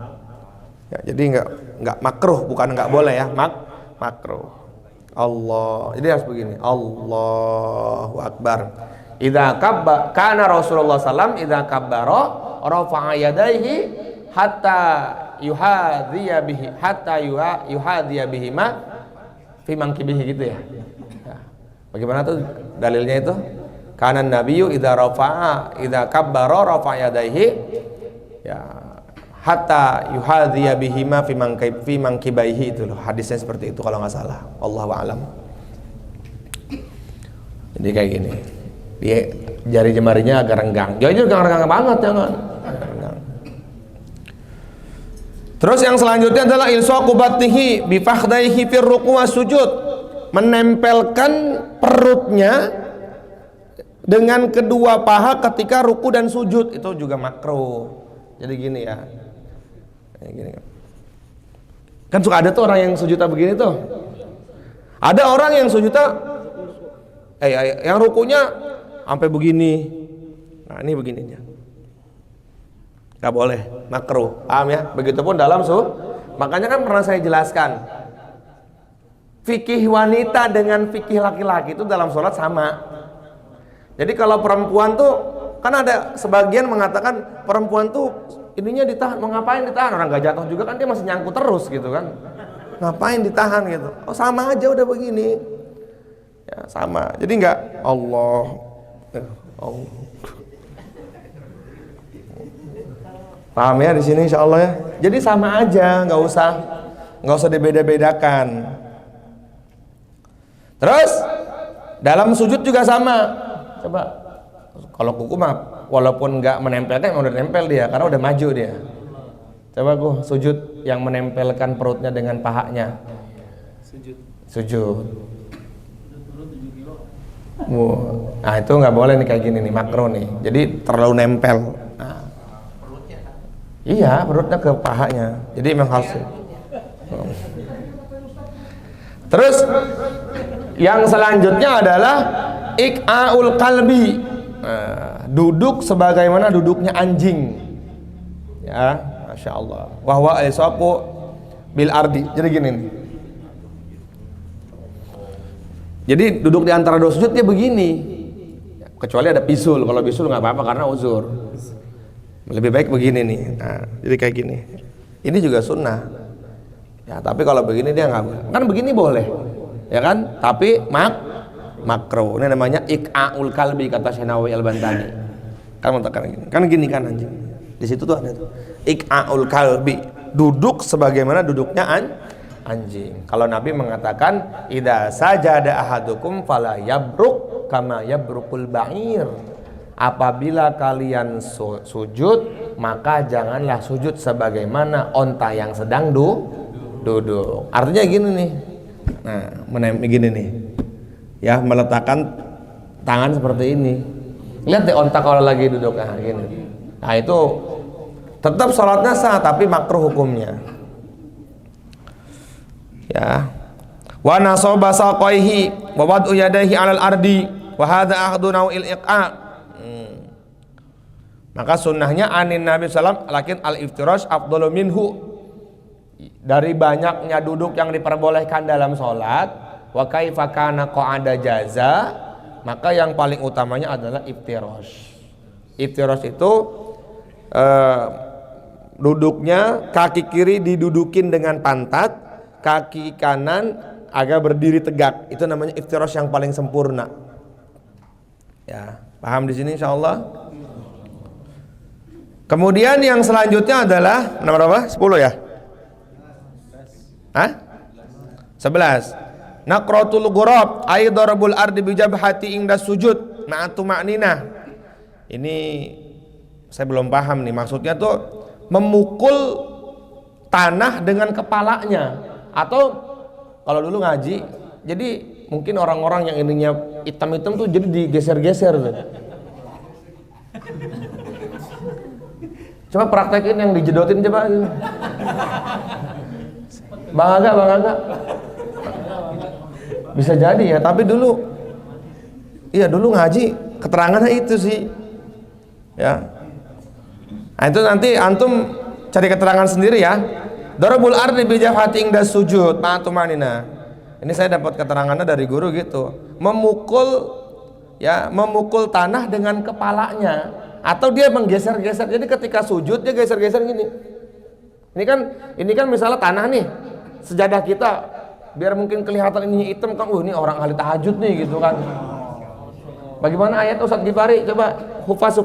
Ya, jadi nggak makruh, bukan nggak boleh ya, makruh. Allah. Jadi harus begini. Allahu Akbar. Idza kabba kana Rasulullah sallam idza kabbara rafa'a yadayhi hatta yuhadhiya bihima fi mankibihi gitu ya. Bagaimana tuh dalilnya itu? Kana nabiyyu idza kabbara rafa'a yadayhi ya hatta yuhadhiya bihima fi mankibaihi, itu loh hadisnya seperti itu kalau nggak salah. Wallahu a'lam. Jadi kayak gini. Dia jari jemarinya agak renggang. Jadi renggang banget jangan. Terus yang selanjutnya adalah ilsaqu batnihi bi fakhdaihi fir ruku' was sujud. Menempelkan perutnya dengan kedua paha ketika ruku dan sujud, itu juga makruh. Jadi gini ya. Gini. Kan suka ada tuh orang yang sujudnya begini tuh. Ada orang yang sujudnya yang rukunya sampai begini. Nah, ini begininya. nggak boleh, makruh. Paham ya? Begitupun dalam makanya kan pernah saya jelaskan, fikih wanita dengan fikih laki-laki itu dalam sholat sama. Jadi kalau perempuan tuh, kan ada sebagian mengatakan perempuan tuh ininya ditahan, mau ngapain ditahan, orang nggak jatuh juga kan dia masih nyangkut terus gitu kan, ngapain ditahan gitu. Oh sama aja udah begini ya, sama. Jadi nggak Allah. Paham ya di sini insya Allah ya. Jadi sama aja, nggak usah dibeda-bedakan. Terus dalam sujud juga sama. Coba kalau kuku mah walaupun nggak menempelkan, udah nempel dia karena udah maju dia. Coba gua sujud yang menempelkan perutnya dengan pahanya. Sujud. Nah itu nggak boleh nih kayak gini nih, makro nih. Jadi terlalu nempel. Nah. Iya, perutnya ke pahanya. Jadi memang harus. Terus yang selanjutnya adalah iqa'ul qalbi. Nah, duduk sebagaimana duduknya anjing. Ya, Masya Allah. Wahwa aisapu bil ardi. Jadi gini nih. Jadi duduk di antara dua sujud dia begini. Kecuali ada bisul. Kalau bisul nggak apa-apa karena uzur. Lebih baik begini nih. Nah, jadi kayak gini. Ini juga sunnah. Ya, tapi kalau begini dia nggak. Kan begini boleh, ya kan? Tapi makro. Ini namanya iqa'ul qalbi kata Syekh Nawawi Al-Bantani. Kan mengatakan gini. Kan gini kan anjing. Di situ tuh ada tuh. Iqa'ul qalbi. Duduk sebagaimana duduknya anjing. Kalau Nabi mengatakan idza sajada ahadukum fala yabruk kama yabrukul ba'ir. Apabila kalian sujud, maka janganlah sujud sebagaimana onta yang sedang duduk. Artinya gini nih. Nah, gini nih. Ya, meletakkan tangan seperti ini. Lihat deh onta kalau lagi duduk gini. Nah, itu tetap sholatnya sah tapi makruh hukumnya. Ya. Wa nasaba saqaihi wa wad'u yadayhi 'alal ardi wa hadza akhdhu naw'il iqa'. Maka sunnahnya anin Nabi sallam lakin al-iftirash afdalu minhu. Dari banyaknya duduk yang diperbolehkan dalam sholat, wa kaifa kana qa'ada jaza, maka yang paling utamanya adalah iftirash. Iftirash itu duduknya kaki kiri didudukin dengan pantat, kaki kanan agak berdiri tegak. Itu namanya iftirash yang paling sempurna. Ya, paham di sini insyaallah. Kemudian yang selanjutnya adalah nomor berapa? 10 ya? Hah? 11. Naqratul ghurab ay darabul ardi bi jabhati inda sujud ma'atu ma'nina. Ini saya belum paham nih, maksudnya tuh memukul tanah dengan kepalanya, atau kalau dulu ngaji jadi mungkin orang-orang yang ininya hitam-hitam tuh jadi digeser-geser tuh. Coba praktekin yang dijedotin coba. Bang Aga. Bisa jadi ya, tapi dulu ngaji keterangannya itu sih. Ya. Nah, itu nanti antum cari keterangan sendiri ya. Darabul ardi bi jabhati inda sujud ma'tumanina. Ini saya dapat keterangannya dari guru gitu. Memukul tanah dengan kepalanya. Atau dia menggeser-geser. Jadi ketika sujud dia geser-geser gini. Ini kan misalnya tanah nih, sejadah kita, biar mungkin kelihatan ini hitam kan, ini orang ahli tahajud nih gitu kan. Bagaimana ayat Ustaz Gifari? Coba hufaz.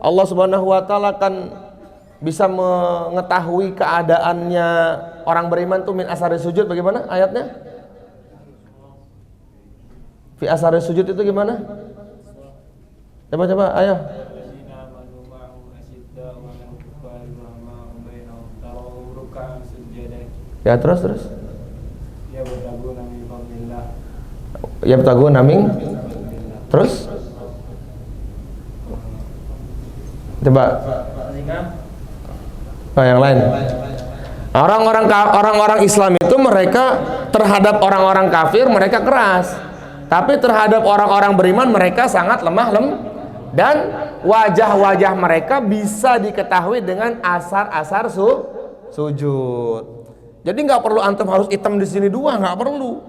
Allah Subhanahu wa taala kan bisa mengetahui keadaannya orang beriman tuh min asari sujud. Bagaimana ayatnya? Fi asari sujud itu gimana? Coba ayo. Ya terus. Ya bertagu naming. Terus. Coba. Yang lain. Orang-orang Islam itu mereka terhadap orang-orang kafir mereka keras. Tapi terhadap orang-orang beriman mereka sangat lemah dan wajah-wajah mereka bisa diketahui dengan asar-asar sujud. Jadi nggak perlu antum harus hitam di sini dua, nggak perlu.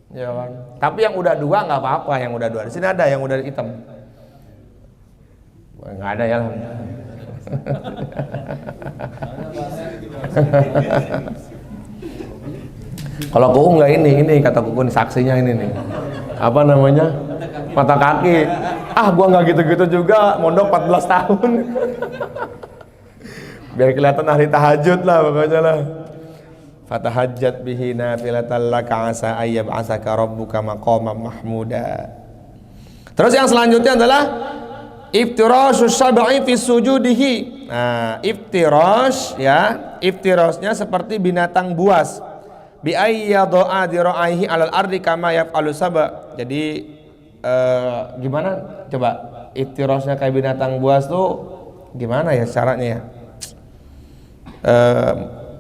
Ya kan? Tapi yang udah dua nggak apa-apa, yang udah dua. Di sini ada yang udah hitam. Nggak ada ya. Kalau kuku nggak ini kata kuku nih, saksinya ini nih. Apa namanya? Mata kaki. Ah, gua nggak gitu-gitu juga, mondok 14 tahun. Biar kelihatan ahli tahajud lah pokoknya lah. Fatahajjat bihi nafilatan laka asa ayyab asaka rabbuka maqaman mahmuda. Terus yang selanjutnya adalah iftirashu sab'i fi sujudihi. Nah, iftirash ya, iftirasnya seperti binatang buas. Bi ayyadha diraihi 'alal ardi kama yaf'alu saba. Jadi gimana coba iftirasnya kayak binatang buas tuh gimana ya caranya ya?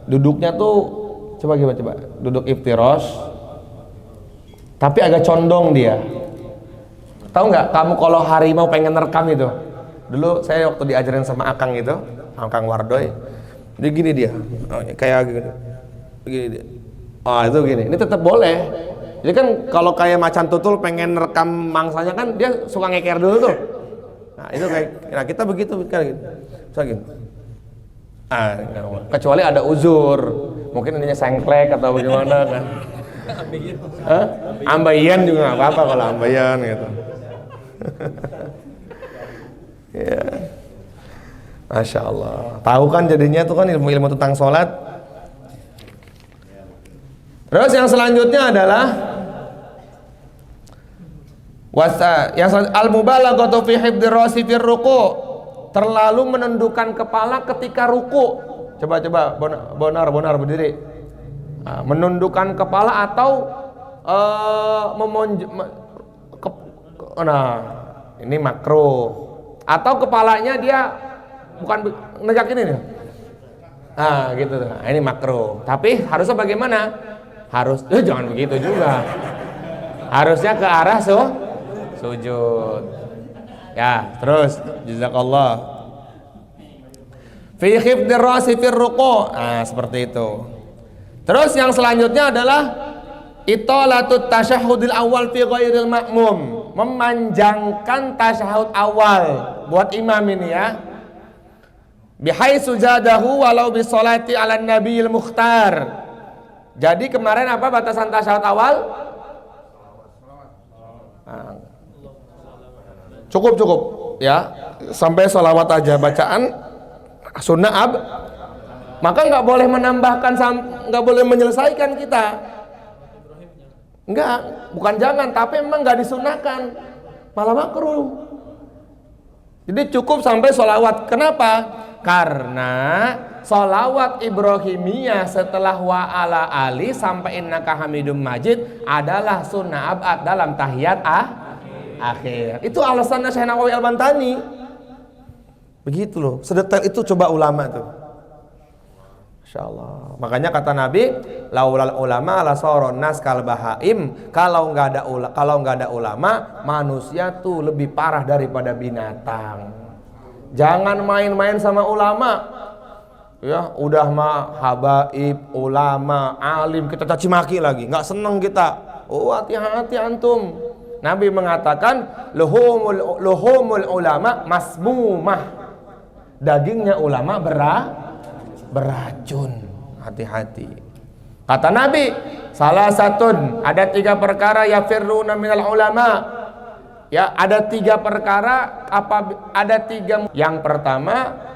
Duduknya tuh coba duduk iftiras tapi agak condong dia. Tahu nggak kamu kalau harimau pengen nerekam itu? Dulu saya waktu diajarin sama Akang itu, Akang Wardoy, dia gini dia, kayak gitu, begini dia. Oh itu gini, ini tetap boleh. Jadi kan kalau kayak macan tutul pengen nerekam mangsanya kan dia suka ngeker dulu tuh. Nah itu kayak, nah kita begitu kan gitu, gitu. Kecuali ada uzur, mungkin ininya sengklek atau bagaimana kan. Ambayan juga nggak apa-apa kalau ambayan gitu. Ya. Masya Allah. Tahu kan jadinya tuh kan ilmu tentang sholat. Terus yang selanjutnya adalah al-mubalaghatu fi hifdzir rasi fir ruku'. Terlalu menundukkan kepala ketika ruku. Coba Bonar berdiri. Nah, menundukkan kepala atau ini makro. Atau kepalanya dia bukan negak ini nih. Nah, gitu. Nah, ini makro. Tapi harusnya bagaimana? Jangan begitu juga. Harusnya ke arah sujud. Ya, terus jazakallah. Fi khifdir rasi fir ruku'. Nah, seperti itu. Terus yang selanjutnya adalah italatut tasyahhudil awal fi ghairil ma'mum. Memanjangkan tasyahud awal buat imam ini ya. Bihaitsu zadahu walau bi sholati 'alan nabiyil mukhtar. Jadi kemarin apa batasan tasyahud awal? Cukup ya, sampai sholawat aja bacaan sunnah maka nggak boleh menambahkan, nggak boleh menyelesaikan kita, bukan jangan, tapi memang nggak disunahkan, malah makruh. Jadi cukup sampai sholawat. Kenapa? Karena sholawat Ibrahimiyah setelah wa ala ali sampai innaka hamidum majid adalah sunnah abad dalam tahiyat akhir. Itu alasannya Syekh Nawawi Al-Bantani. Begitu loh, sedetail itu coba ulama tuh. Masya Allah. Makanya kata Nabi, laulal ulama la saron nas kal bahaim. Kalau nggak ada ulama, manusia tuh lebih parah daripada binatang. Jangan main-main sama ulama. Ya, udah mah habaib, ulama, alim kita caci maki lagi, nggak seneng kita. Oh, hati-hati antum. Nabi mengatakan luhumul ulama masmumah. Dagingnya ulama beracun. Hati-hati. Kata Nabi, salah satun, ada 3 perkara yafirruna minal ulama. Ya, ada 3 perkara, ada 3. Yang pertama,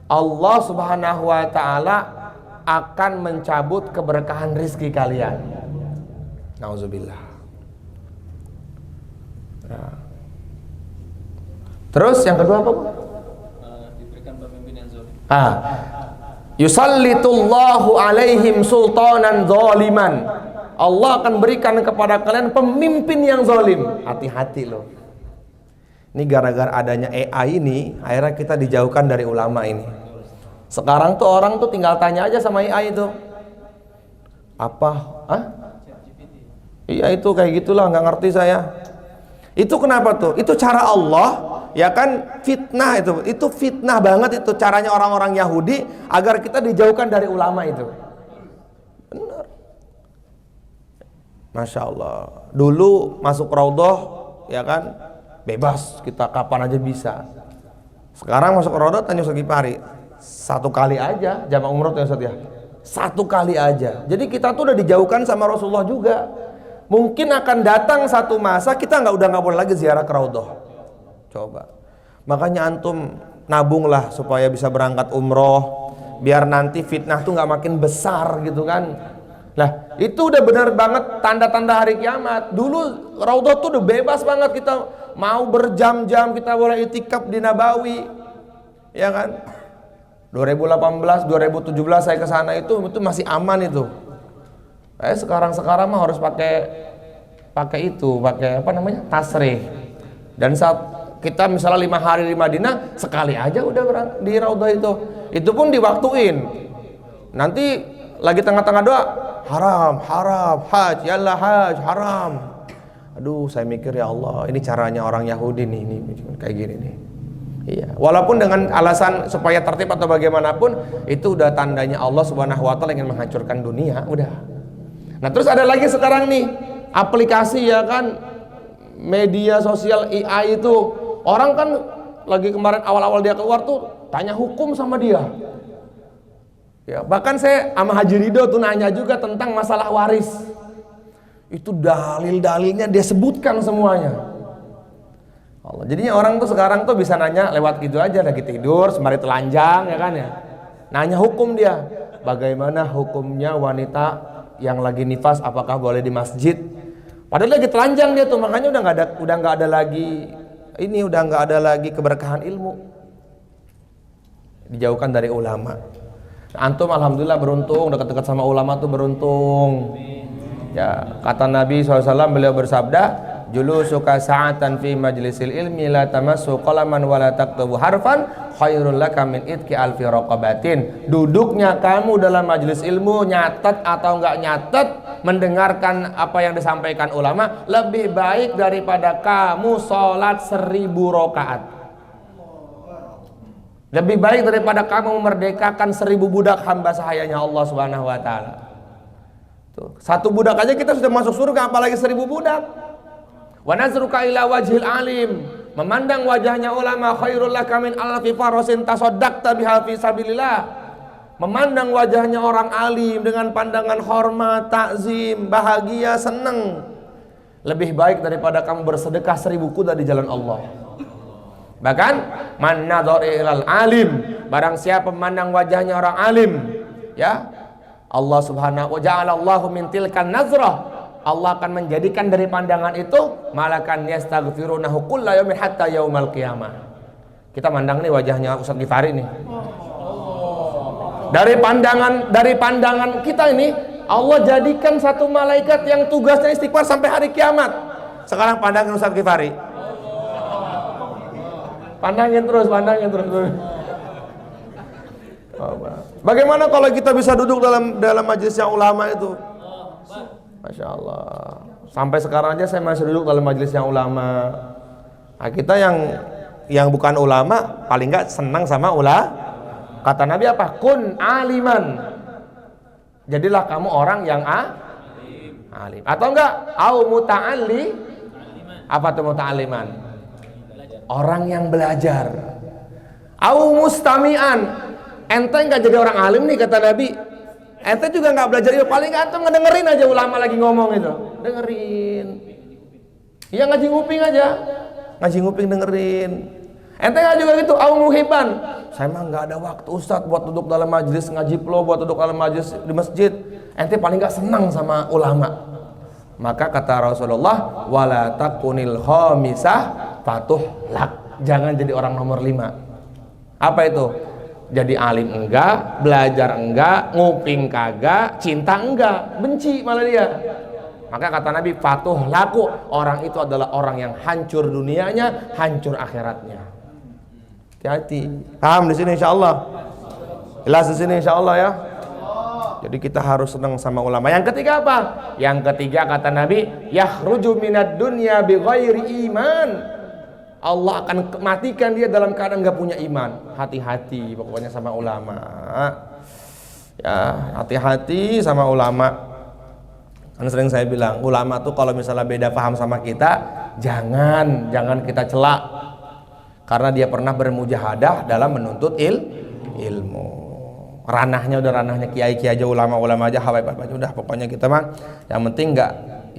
Allah Subhanahu wa taala akan mencabut keberkahan rizki kalian. Nauzubillah. Nah. Terus yang kedua apa? Diberikan pemimpin yang zalim. Yusallitullahu alaihim sultanan zaliman. Allah akan berikan kepada kalian pemimpin yang zalim. Hati-hati loh. Ini gara-gara adanya AI ini, akhirnya kita dijauhkan dari ulama ini. Sekarang tuh orang tuh tinggal tanya aja sama AI itu. Apa? Iya itu kayak gitulah, nggak ngerti saya. Itu kenapa tuh? Itu cara Allah, ya kan, fitnah itu. Itu fitnah banget itu caranya orang-orang Yahudi agar kita dijauhkan dari ulama itu. Benar. Masya Allah. Dulu masuk raudhah, ya kan, bebas kita kapan aja bisa. Sekarang masuk raudhah tanya Ustaz Gifari, 1 kali aja jamaah umroh ya Ustaz ya. 1 kali aja. Jadi kita tuh udah dijauhkan sama Rasulullah juga. Mungkin akan datang satu masa kita udah nggak boleh lagi ziarah ke raudhah. Coba. Makanya antum nabunglah supaya bisa berangkat umroh, biar nanti fitnah tuh nggak makin besar gitu kan. Lah itu udah benar banget tanda-tanda hari kiamat. Dulu raudhah tuh udah bebas banget, kita mau berjam-jam kita boleh itikaf di Nabawi, ya kan. 2018, 2017 saya ke sana itu masih aman itu. Sekarang mah harus pakai apa namanya, tasrih. Dan saat kita misalnya 5 hari di Madinah, sekali aja udah di raudhah itu pun diwaktuin. Nanti lagi tengah-tengah doa, haram, haj, yallah haj, haram. Aduh, saya mikir ya Allah, ini caranya orang Yahudi nih, ini kayak gini nih. Iya, walaupun dengan alasan supaya tertib atau bagaimanapun, itu udah tandanya Allah Subhanahu wa taala ingin menghancurkan dunia, udah. Nah, terus ada lagi sekarang nih, aplikasi, ya kan, media sosial AI itu. Orang kan lagi kemarin awal-awal dia keluar tuh tanya hukum sama dia. Ya, bahkan saya sama Haji Ridho tuh nanya juga tentang masalah waris. Itu dalil-dalilnya dia sebutkan semuanya. Allah. Jadinya orang tuh sekarang tuh bisa nanya lewat gitu aja, lagi tidur sembari telanjang, ya kan ya. Nanya hukum dia. Bagaimana hukumnya wanita yang lagi nifas, apakah boleh di masjid? Padahal lagi telanjang dia tuh, makanya udah nggak ada lagi keberkahan ilmu. Dijauhkan dari ulama. Antum alhamdulillah beruntung, dekat-dekat sama ulama tuh beruntung. Ya, kata Nabi SAW, beliau bersabda, julusuka sa'atan fi majlisil ilmi la tamassu qalaman wa la taktubu harfan khairul laka min itki alfi raqabatin. Duduknya kamu dalam majelis ilmu, nyatet atau enggak nyatet, mendengarkan apa yang disampaikan ulama, lebih baik daripada kamu sholat 1000 rakaat. Lebih baik daripada kamu memerdekakan 1000 budak hamba sahayanya Allah Subhanahu wa taala. Tuh, 1 budak aja kita sudah masuk surga, apalagi 1000 budak. Wa nazruka ila wajhil alim, memandang wajahnya ulama khairul laka min alfi farasin tasaddaqta biha fi sabilillah. Memandang wajahnya orang alim dengan pandangan hormat, takzim, bahagia, senang, lebih baik daripada kamu bersedekah 1000 kuda di jalan Allah. Bahkan man nadhara ilal alim, barang siapa memandang wajahnya orang alim, ya, Allah Subhanahu wa ta'ala Allahu min tilkan nazrah, Allah akan menjadikan dari pandangan itu malakan yastaghfirunahu kulla yaumin hatta yaumal qiyamah. Kita mandang nih wajahnya Ustaz Gifari nih. Dari pandangan kita ini Allah jadikan satu malaikat yang tugasnya istighfar sampai hari kiamat. Sekarang pandangin Ustaz Gifari. Pandangin terus. Bagaimana kalau kita bisa duduk dalam majelisnya ulama itu? Masya Allah. Sampai sekarang aja saya masih duduk dalam majelisnya ulama. Nah, kita yang bukan ulama paling nggak senang sama ulama. Kata Nabi apa? Kun aliman. Jadilah kamu orang yang alim. Atau enggak? Au muta'alli. Apa tuh muta'alliman? Orang yang belajar. Au mustami'an. Ente enggak jadi orang alim nih kata Nabi. Ente juga enggak belajar, ya paling enggak antum ngedengerin aja ulama lagi ngomong itu. Dengerin. Ya ngaji nguping aja. Ngaji nguping dengerin. Ente enggak juga gitu, au muhiban. Saya mah enggak ada waktu Ustaz buat duduk dalam majelis ngaji plo, buat duduk dalam majelis di masjid. Ente paling enggak senang sama ulama. Maka kata Rasulullah, wala takunil khamisah fatuhlak. Jangan jadi orang nomor 5. Apa itu? Jadi alim enggak, belajar enggak, nguping kagak, cinta enggak, benci malah dia. Maka kata Nabi, fatuhlaku, orang itu adalah orang yang hancur dunianya, hancur akhiratnya. Hati-hati. Paham di sini insyaallah? Jelas di sini insyaallah ya? Jadi kita harus senang sama ulama. Yang ketiga apa? Yang ketiga kata Nabi, yakhruju minad dunya bighairi iman. Allah akan matikan dia dalam keadaan gak punya iman. Hati-hati pokoknya sama ulama. Ya, hati-hati sama ulama. Kan sering saya bilang, ulama tuh kalau misalnya beda paham sama kita, jangan kita celak. Karena dia pernah bermujahadah dalam menuntut ilmu. Ranahnya udah ranahnya kiai-kiai aja, ulama-ulama aja, habaib aja udah, pokoknya kita mah yang penting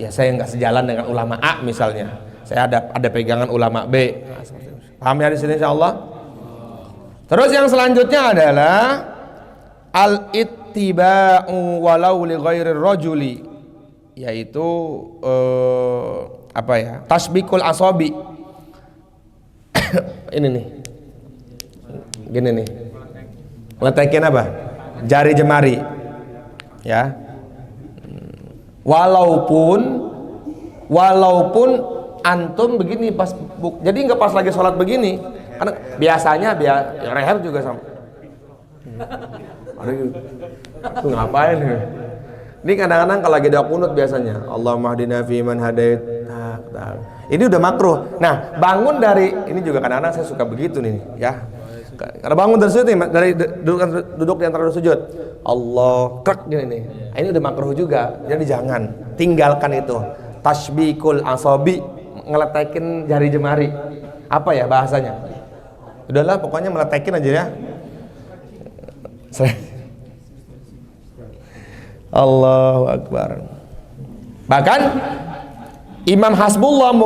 saya nggak sejalan dengan ulama A misalnya, saya ada pegangan ulama B. Nah, paham ya di sini insyaallah. Terus yang selanjutnya adalah al-ittiba'u walau li ghairi rajuli, yaitu tasbikul asabi. Ini nih, gini nih, letekin apa? Jari jemari, ya. Walaupun antum begini pas jadi nggak pas lagi sholat begini, karena biasanya reher juga sama. Aduh, ngapain ya? Ini kadang-kadang kalau lagi doa kunut biasanya, Allahumma hdina fi man hadait. Ini udah makruh. Nah, bangun dari ini juga kadang-kadang saya suka begitu nih, ya. Karena bangun dari sujud nih, dari duduk di antara sujud, Allah krek gini nih. Ini udah makruh juga. Jadi jangan, tinggalkan itu. Tasbikul asabi, ngeletekin jari jemari. Apa ya bahasanya? Udahlah, pokoknya meletekin aja ya. Allahu Akbar. Bahkan Imam Hasbullah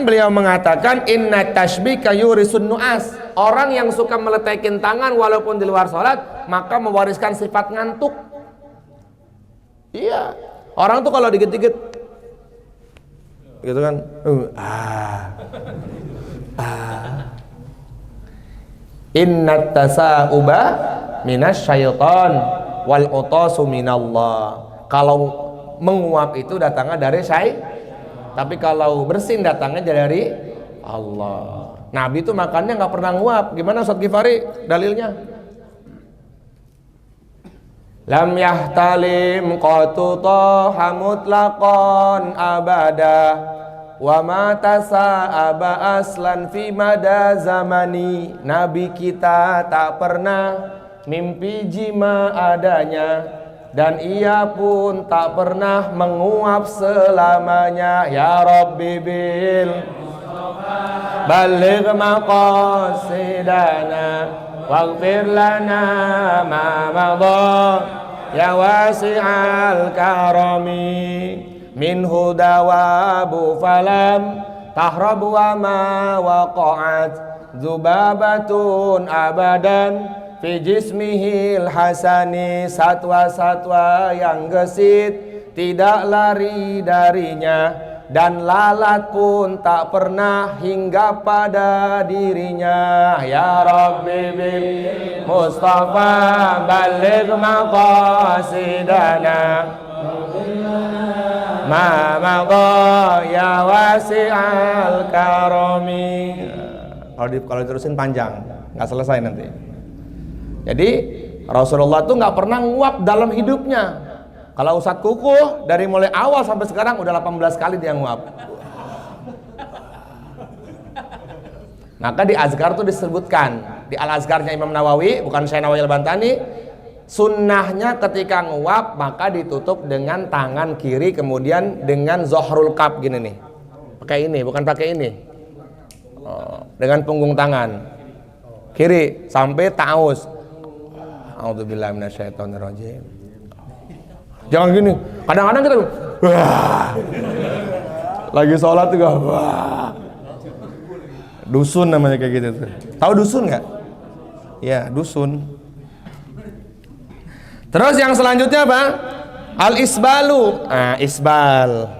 beliau mengatakan inna tashbika yurisun nu'as. Orang yang suka meletekin tangan walaupun di luar sholat, maka mewariskan sifat ngantuk. Iya, orang tuh kalau digigit-gigit gitu kan, inna tasa'uba minas syaitan wal utasu minallah. Kalau menguap itu datangnya dari tapi kalau bersin datangnya dari Allah. Nabi itu makannya nggak pernah nguap. Gimana Ustaz Ghifari dalilnya? Lam yahtalim qatu taha mutlaqan abada wa ma tasa'aba aslan fi mada zamani. Nabi kita tak pernah mimpi jima adanya, dan ia pun tak pernah menguap selamanya. Ya Rabbi bil baligh maqasidana waghfir lana ma madha ya wasi'al karami minhu dawabu falam tahrab wa ma waqa'at zubabatun abadan fi jismihil hasani. Satwa-satwa yang gesit tidak lari darinya, dan lalat pun tak pernah hingga pada dirinya. Ya Rabbi bil Mustafa baligh maqasidana ma madha ya wasi'al karami. Kalau diterusin panjang, nggak selesai nanti. Jadi Rasulullah tuh nggak pernah nguap dalam hidupnya. Kalau Ustadz Kukuh dari mulai awal sampai sekarang udah 18 kali dia nguap. Maka di Azkar tuh disebutkan, di Al-Azkarnya Imam Nawawi, bukan Syekh Nawawi Al-Bantani, sunnahnya ketika nguap maka ditutup dengan tangan kiri, kemudian dengan zohrul kaf gini nih. Pakai ini, bukan pakai ini. Dengan punggung tangan kiri sampai ta'awuz. A'udzubillahi minasyaitonirrajim. Jangan gini. Kadang-kadang kita wah. Lagi sholat juga wah. Dusun namanya kayak gitu tuh. Tahu dusun nggak? Ya, dusun. Terus yang selanjutnya apa? Al-isbalu. Isbal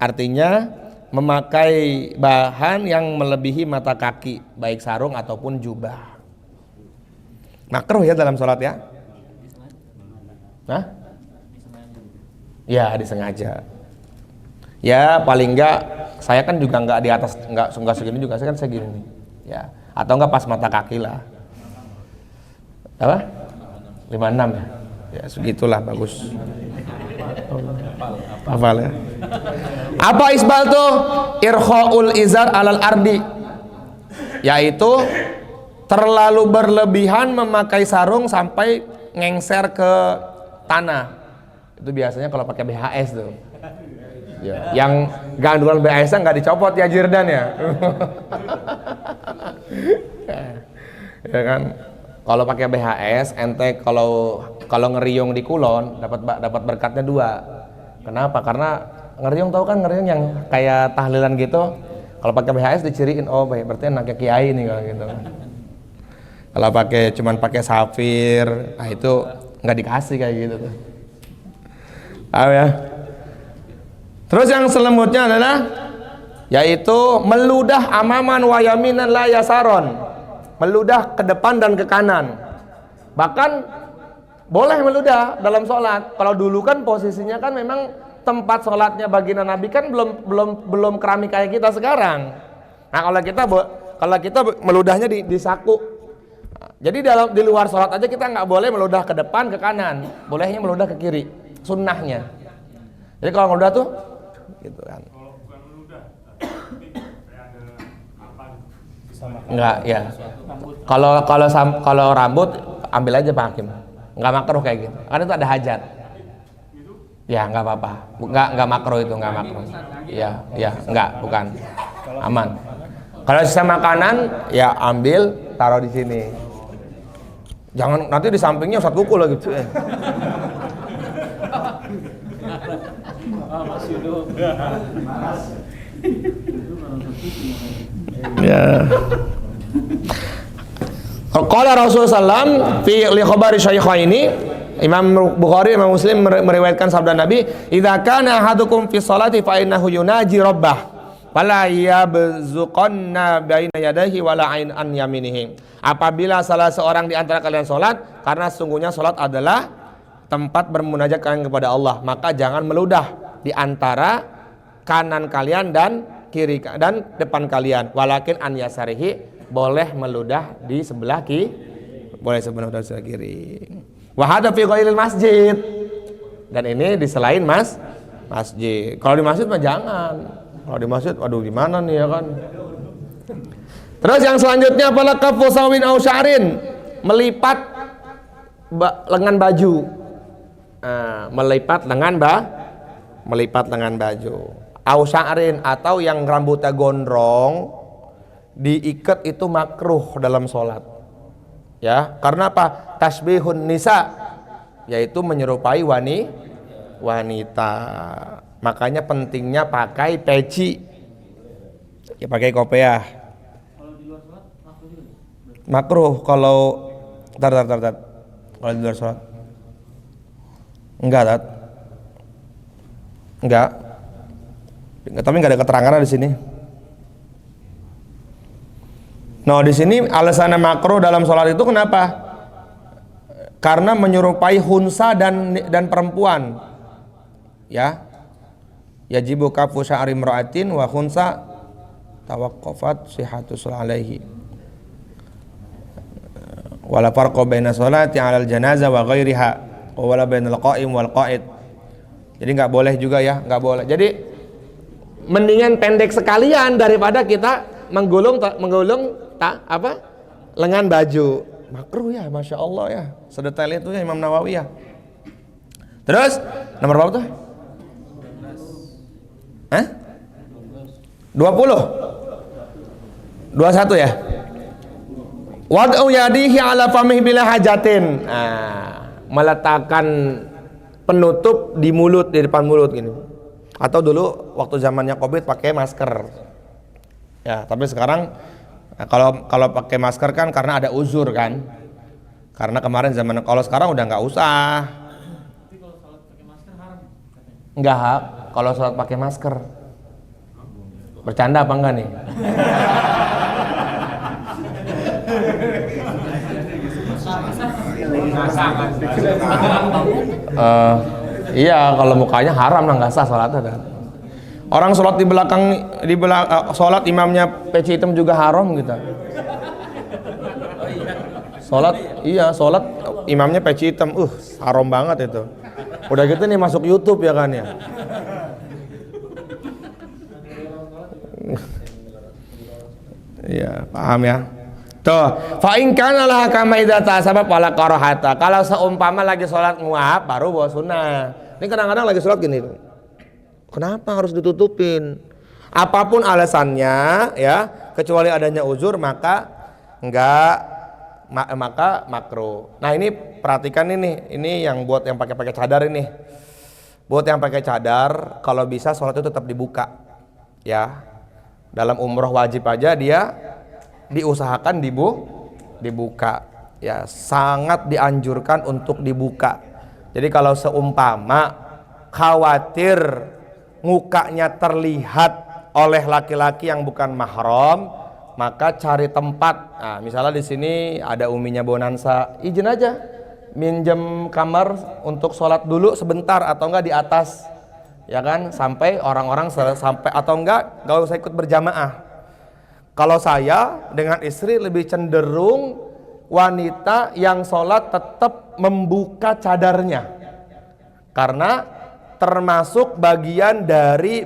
artinya memakai bahan yang melebihi mata kaki, baik sarung ataupun jubah. Makruh ya dalam sholat ya? Nah? Ya disengaja. Ya paling enggak, saya kan juga enggak di atas, enggak segini juga, saya kan segini nih. Ya, atau enggak pas mata kaki lah. Apa? 56 ya? Ya segitulah bagus. Hafal ya. Apa isbal tuh? Irkhaul izar alal ardi, yaitu terlalu berlebihan memakai sarung sampai ngengser ke tanah. Itu biasanya kalau pakai BHS tuh. Ya, yang gandulan BHS-nya nggak dicopot ya Jirdan ya. Ya kan? Kalau pakai BHS, ente kalau ngeriung di kulon dapat berkatnya 2. Kenapa? Karena ngeriung, tahu kan ngeriung yang kayak tahlilan gitu. Kalau pakai BHS diciriin, oh baik, berarti anaknya kiai nih kalau gitu. Kalau cuman pakai safir, nah itu nggak dikasih kayak gitu tuh. Paham ya? Terus yang selanjutnya adalah yaitu meludah amaman wa yaminan la yasaron. Meludah ke depan dan ke kanan. Bahkan boleh meludah dalam sholat. Kalau dulu kan posisinya kan memang tempat sholatnya baginda Nabi kan belum keramik kayak kita sekarang. Nah kalau kita meludahnya di saku. Jadi di luar sholat aja kita nggak boleh meludah ke depan ke kanan. Bolehnya meludah ke kiri. Sunnahnya. Jadi kalau meludah tuh gitu kan. Enggak ya. Kalau rambut ambil aja Pak Hakim. Enggak makruh kayak gitu. Karena itu ada hajat. Ya enggak apa-apa. Enggak makruh itu, enggak makruh. Ya, enggak, bukan. Aman. Kalau sisa makanan ya ambil, taruh di sini. Jangan nanti di sampingnya Ustaz Kuku lagi. Ya. Qala Rasulullah sallam fi li khabari syaikhaini, Imam Bukhari Imam Muslim meriwayatkan sabda Nabi, "Idza kana ahadukum fi sholati fa innahu yunaji rabbah fala yabzuqanna baina yadayhi wala ain an yaminihi." Apabila salah seorang di antara kalian salat, karena sesungguhnya salat adalah tempat bermunajat kalian kepada Allah, maka jangan meludah di antara kanan kalian dan kiri dan depan kalian. Walakin an yasarihi, boleh meludah di sebelah kiri, boleh sebelah kiri. Wa hadza fi ghairil masjid, dan ini di selain masjid. Kalau di masjid mah jangan. Kalau di masjid, waduh gimana nih ya kan. Terus yang selanjutnya adalah kafu sawin au sya'rin, melipat lengan baju. Melipat lengan baju. Au sya'rin, atau yang rambutnya gondrong diikat, itu makruh dalam sholat. Ya, karena apa? Tasbihun nisa, yaitu menyerupai wanita. Makanya pentingnya pakai peci. Ya pakai kopiah. Kalau di luar sholat makruh juga? Makruh kalau tar. Kalau di luar sholat enggak. Tapi nggak ada keterangan di sini. Nah, di sini alasannya makruh dalam sholat itu kenapa? Karena menyerupai hunsa dan perempuan. Ya. Yajibu kafu sya'ri imra'atin wa hunsa tawaqqafat sihhatus alaihi. Wala farqa baina sholati 'alal janazah wa ghairiha wala bainal qa'im wal qa'id. Jadi nggak boleh juga ya, nggak boleh. Jadi mendingan pendek sekalian daripada kita menggulung lengan baju. Makruh ya, masya Allah ya, sedetail itu ya Imam Nawawi ya. Terus nomor berapa tuh? 21 ya. Wad'u yadihi ala famih bila hajatin. Meletakkan penutup di mulut, di depan mulut gini. Atau dulu waktu zamannya Covid pakai masker. Ya, tapi sekarang kalau pakai masker kan karena ada uzur kan. Karena kemarin kalau sekarang udah nggak usah. Tapi kalau sholat pakai masker haram? Enggak, kalau sholat pakai masker. Bercanda apa enggak nih? Iya, kalau mukanya haram lah, nggak sah sholatnya. Orang sholat di belakang sholat imamnya peci hitam juga haram gitu. Sholat imamnya peci hitam, haram banget itu. Udah gitu nih masuk YouTube ya kan ya. Iya, paham ya. Tuh, fa in kana laha kama idza tasabab wala karahata. Kalau seumpama lagi sholat nguap baru bawa sunnah. Ini kadang-kadang lagi sholat gini. Kenapa harus ditutupin? Apapun alasannya ya, kecuali adanya uzur maka maka makruh. Nah, ini perhatikan ini yang buat yang pakai cadar ini. Buat yang pakai cadar kalau bisa sholat itu tetap dibuka. Ya. Dalam umroh wajib aja dia diusahakan dibuka. Ya, sangat dianjurkan untuk dibuka. Jadi kalau seumpama khawatir mukanya terlihat oleh laki-laki yang bukan mahram, maka cari tempat. Nah, misalnya di sini ada uminya Bonansa, izin aja minjem kamar untuk sholat dulu sebentar atau enggak di atas, ya kan, sampai orang-orang sampai atau enggak usah ikut berjamaah. Kalau saya dengan istri lebih cenderung wanita yang sholat tetap membuka cadarnya, karena termasuk bagian dari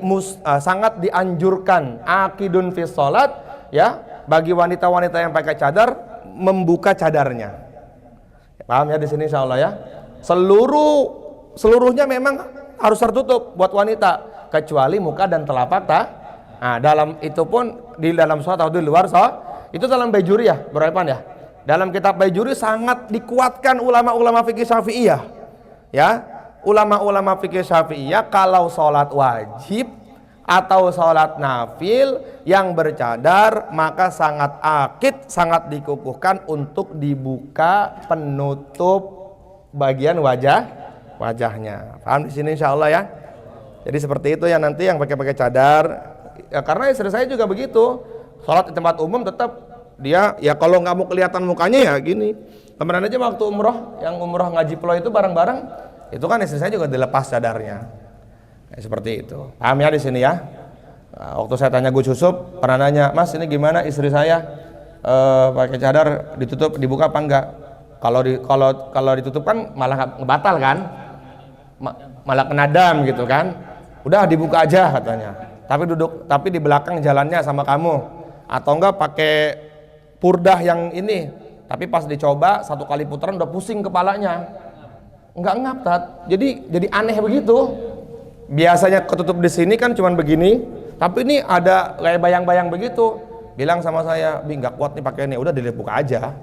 sangat dianjurkan akidun fi sholat ya, bagi wanita-wanita yang pakai cadar membuka cadarnya. Paham ya di sini insyaallah ya. Seluruhnya memang harus tertutup buat wanita kecuali muka dan telapak Nah, dalam itu pun di dalam sholat atau di luar sholat itu dalam Baijuri ya, Bro Epan ya. Dalam kitab Baijuri sangat dikuatkan ulama-ulama fikih Syafi'iyah. Ya, ulama-ulama fikih Syafi'iyah kalau sholat wajib atau sholat nafil yang bercadar maka sangat akid, sangat dikukuhkan untuk dibuka penutup bagian wajahnya. Paham di sini insyaallah ya. Jadi seperti itu ya nanti yang pakai cadar. Ya, karena istri saya juga begitu. Sholat di tempat umum tetap dia ya kalau nggak mau kelihatan mukanya ya gini. Kemarin aja waktu umroh, yang umroh ngaji pulau itu bareng-bareng, itu kan istri saya juga dilepas cadarnya. Seperti itu. Paham ya di sini ya. Nah, waktu saya tanya Gus Yusuf, pernah nanya, Mas ini gimana istri saya pakai cadar ditutup dibuka apa enggak? Kalau ditutup kan malah batal kan, malah kena dam gitu kan. Udah dibuka aja katanya. Tapi di belakang jalannya sama kamu, atau enggak pakai purdah yang ini. Tapi pas dicoba satu kali putaran udah pusing kepalanya, enggak ngap tat. Jadi aneh begitu. Biasanya ketutup di sini kan cuman begini, tapi ini ada kayak bayang-bayang begitu. Bilang sama saya, Bi nggak kuat nih pakai ini, udah dibuka aja.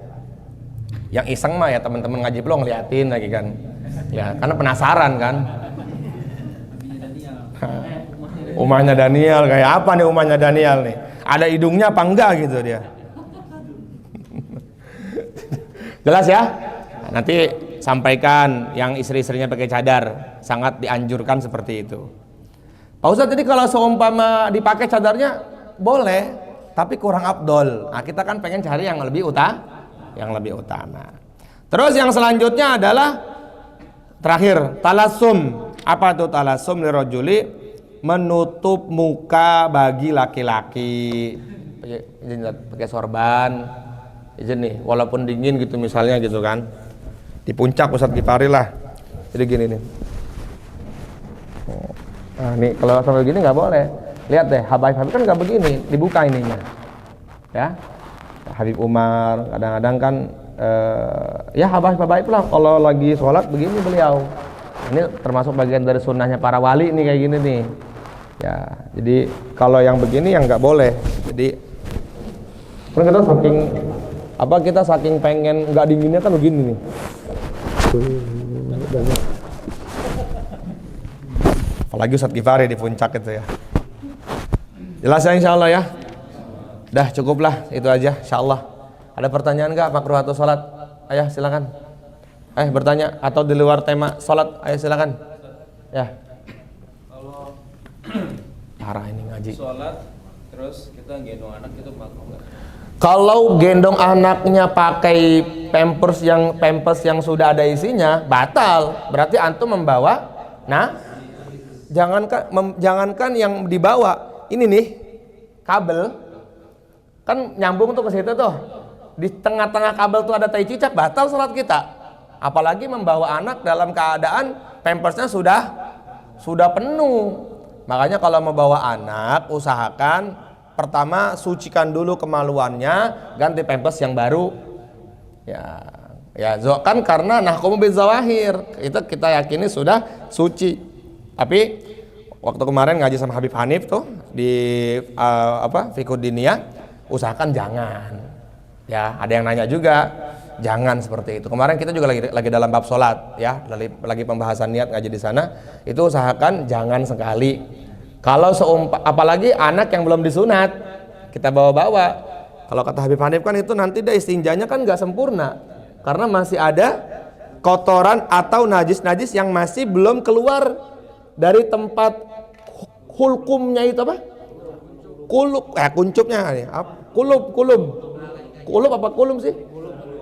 Yang iseng mah ya teman-teman ngaji belum ngeliatin lagi kan, ya karena penasaran kan. Umahnya Daniel kayak apa nih umahnya Daniel nih? Ada hidungnya apa enggak gitu dia? Jelas ya? Nanti sampaikan yang istri-istrinya pakai cadar, sangat dianjurkan seperti itu. Pak Ustadz, jadi kalau seumpama dipakai cadarnya boleh, tapi kurang afdol. Nah, kita kan pengen cari yang lebih utama. Terus yang selanjutnya adalah terakhir, talasum. Apa itu talasum lirajuli? Menutup muka bagi laki-laki. Pakai sorban. Izin nih, walaupun dingin gitu misalnya gitu kan. Di puncak Ustadz Gifari lah. Jadi gini nih. Nah, nih kalau sampai begini nggak boleh. Lihat deh, Habib kan nggak begini, dibuka ininya. Ya. Habib Umar kadang-kadang kan ya Habib lah kalau lagi sholat begini beliau. Ini termasuk bagian dari sunnahnya para wali nih kayak gini nih. Ya, jadi kalau yang begini yang nggak boleh. Jadi kita saking pengen nggak dinginnya kan begini nih. Apalagi Ustadz Gifari di puncak itu ya. Jelas ya insyaallah ya. Dah cukuplah itu aja insyaallah. Ada pertanyaan nggak makruh atau sholat? Ayah silakan. Bertanya atau di luar tema sholat, ayah silakan. Ya. Kalau parah ini ngaji. Sholat terus kita gendong anak itu makruh nggak? Kalau gendong anaknya pakai pampers yang sudah ada isinya, batal. Berarti antum membawa. Nah, jangankan yang dibawa, ini nih kabel kan nyambung tuh ke situ tuh. Di tengah-tengah kabel tuh ada tai cicak, batal sholat kita. Apalagi membawa anak dalam keadaan pampersnya sudah penuh. Makanya kalau membawa anak, usahakan pertama sucikan dulu kemaluannya, ganti pampers yang baru. Ya, kan karena nahkumu bizawahir, itu kita yakini sudah suci. Tapi waktu kemarin ngaji sama Habib Hanif tuh di Fiqhud Diniyah, usahakan jangan. Ya, ada yang nanya juga, jangan seperti itu. Kemarin kita juga lagi dalam bab sholat, ya, lagi pembahasan niat ngaji di sana. Itu usahakan jangan sekali. Kalau apalagi anak yang belum disunat, kita bawa-bawa. Kalau kata Habib Hanif kan itu nanti dia istinjanya kan nggak sempurna, karena masih ada kotoran atau najis-najis yang masih belum keluar dari tempat hulkumnya itu apa? Kuncupnya nih. Kulub apa kulum sih?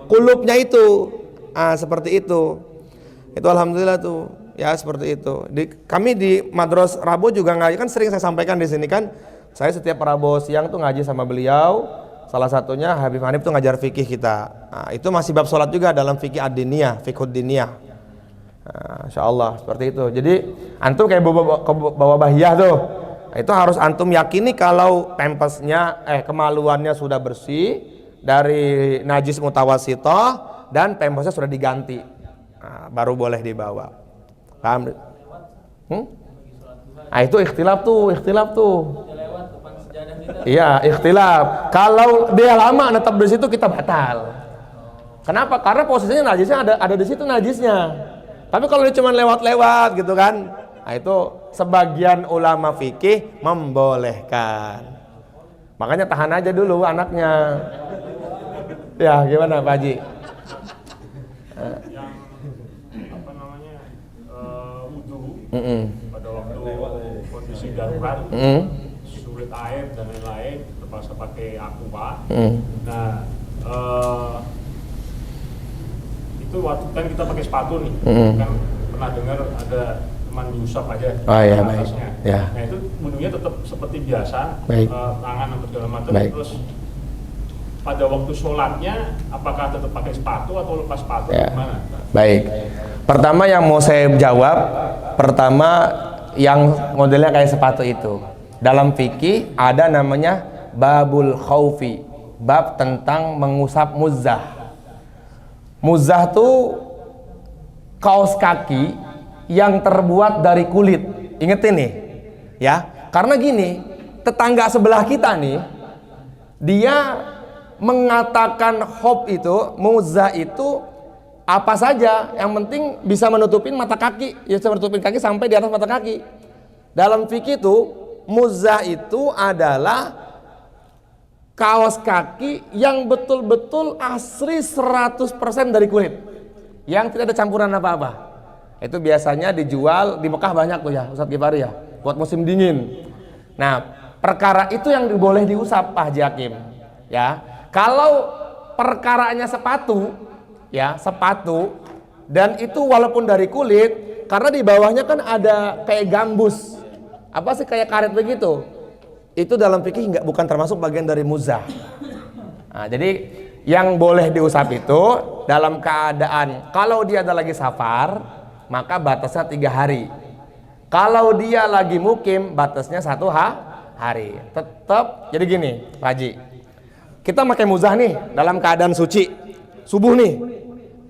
Kulubnya itu. Seperti itu. Itu alhamdulillah tuh. Ya seperti itu. Kami di Madros Rabu juga ngaji, kan sering saya sampaikan di sini kan. Saya setiap Rabu siang tuh ngaji sama beliau. Salah satunya Habib Hanif tuh ngajar fikih kita. Itu masih bab sholat juga dalam fikih ad-diniyah, fiqhud diniyah. Insyaallah seperti itu. Jadi antum kayak bawa bahiyah tuh. Itu harus antum yakini kalau pampersnya kemaluannya sudah bersih dari najis mutawasithah dan pampersnya sudah diganti. Baru boleh dibawa. Paham? Itu ikhtilaf tuh. Iya, ikhtilaf. Kalau dia lama netap di situ kita batal. Kenapa? Karena posisinya najisnya ada di situ najisnya. Tapi kalau dia cuma lewat-lewat gitu kan, itu sebagian ulama fikih membolehkan. Makanya tahan aja dulu anaknya. Ya, gimana Pak Haji? Pada waktu kondisi darurat, sulit air dan lain-lain, terpaksa pakai aqua. Nah, itu waktu kan kita pakai sepatu nih, kan pernah dengar ada teman diusap aja atasnya. Ya. Nah itu wudunya tetap seperti biasa, tangan atau segala macam. Terus pada waktu sholatnya, apakah tetap pakai sepatu atau lepas sepatu? Gimana? Baik. Pertama yang mau saya jawab, yang modelnya kayak sepatu itu. Dalam fikih ada namanya babul khaufi, bab tentang mengusap muzzah. Muzzah tuh kaos kaki yang terbuat dari kulit. Ingetin nih, ya. Karena gini, tetangga sebelah kita nih, dia mengatakan khop itu, muzzah itu apa saja, yang penting bisa menutupin mata kaki, ya bisa menutupin kaki sampai di atas mata kaki. Dalam fikih itu, muzzah itu adalah kaos kaki yang betul-betul asli 100% dari kulit, yang tidak ada campuran apa-apa. Itu biasanya dijual di Mekah banyak tuh ya, Ustadz Gifari ya, buat musim dingin. Nah, perkara itu yang boleh diusap Pak Haji Hakim. Ya, kalau perkaranya sepatu, ya sepatu, dan itu walaupun dari kulit, karena di bawahnya kan ada kayak gambus, apa sih kayak karet begitu, itu dalam fikih bukan termasuk bagian dari muzzah. Nah, jadi yang boleh diusap itu dalam keadaan kalau dia ada lagi safar, maka batasnya 3 hari. Kalau dia lagi mukim, batasnya 1 hari. Tetap jadi gini Pak Haji, kita pakai muzzah nih dalam keadaan suci subuh nih.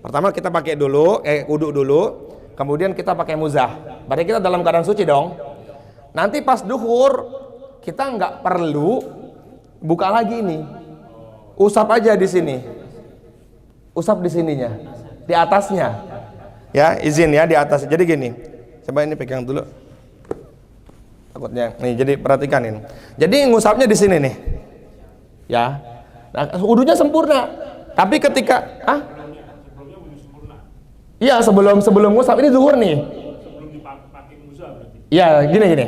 Pertama kita pakai dulu, wudu dulu, kemudian kita pakai muzzah. Berarti kita dalam keadaan suci dong. Nanti pas duhur kita nggak perlu buka lagi nih, usap aja di sini, usap di sininya, di atasnya. Ya izin ya di atas. Jadi gini, coba ini pegang dulu. Takutnya nih, jadi perhatikan ini. Jadi ngusapnya di sini nih, ya. Nah, wudunya sempurna. Tapi ketika iya sebelum ngusap ini zuhur nih. Sebelum dipakai muzzah berarti. Iya gini.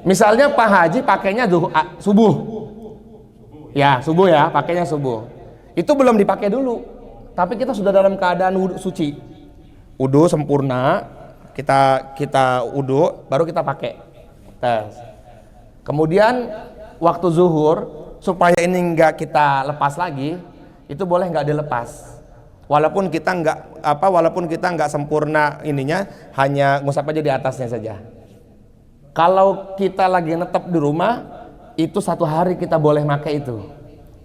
Misalnya Pak Haji pakainya subuh. Ya subuh ya, pakainya subuh. Itu belum dipakai dulu. Tapi kita sudah dalam keadaan wudu suci. Wudu sempurna, kita wudu, baru kita pakai. Tes. Kemudian waktu zuhur supaya ini enggak kita lepas lagi, itu boleh nggak dilepas. Walaupun kita nggak sempurna ininya, hanya ngusap aja di atasnya saja. Kalau kita lagi netep di rumah, itu 1 hari kita boleh pakai itu.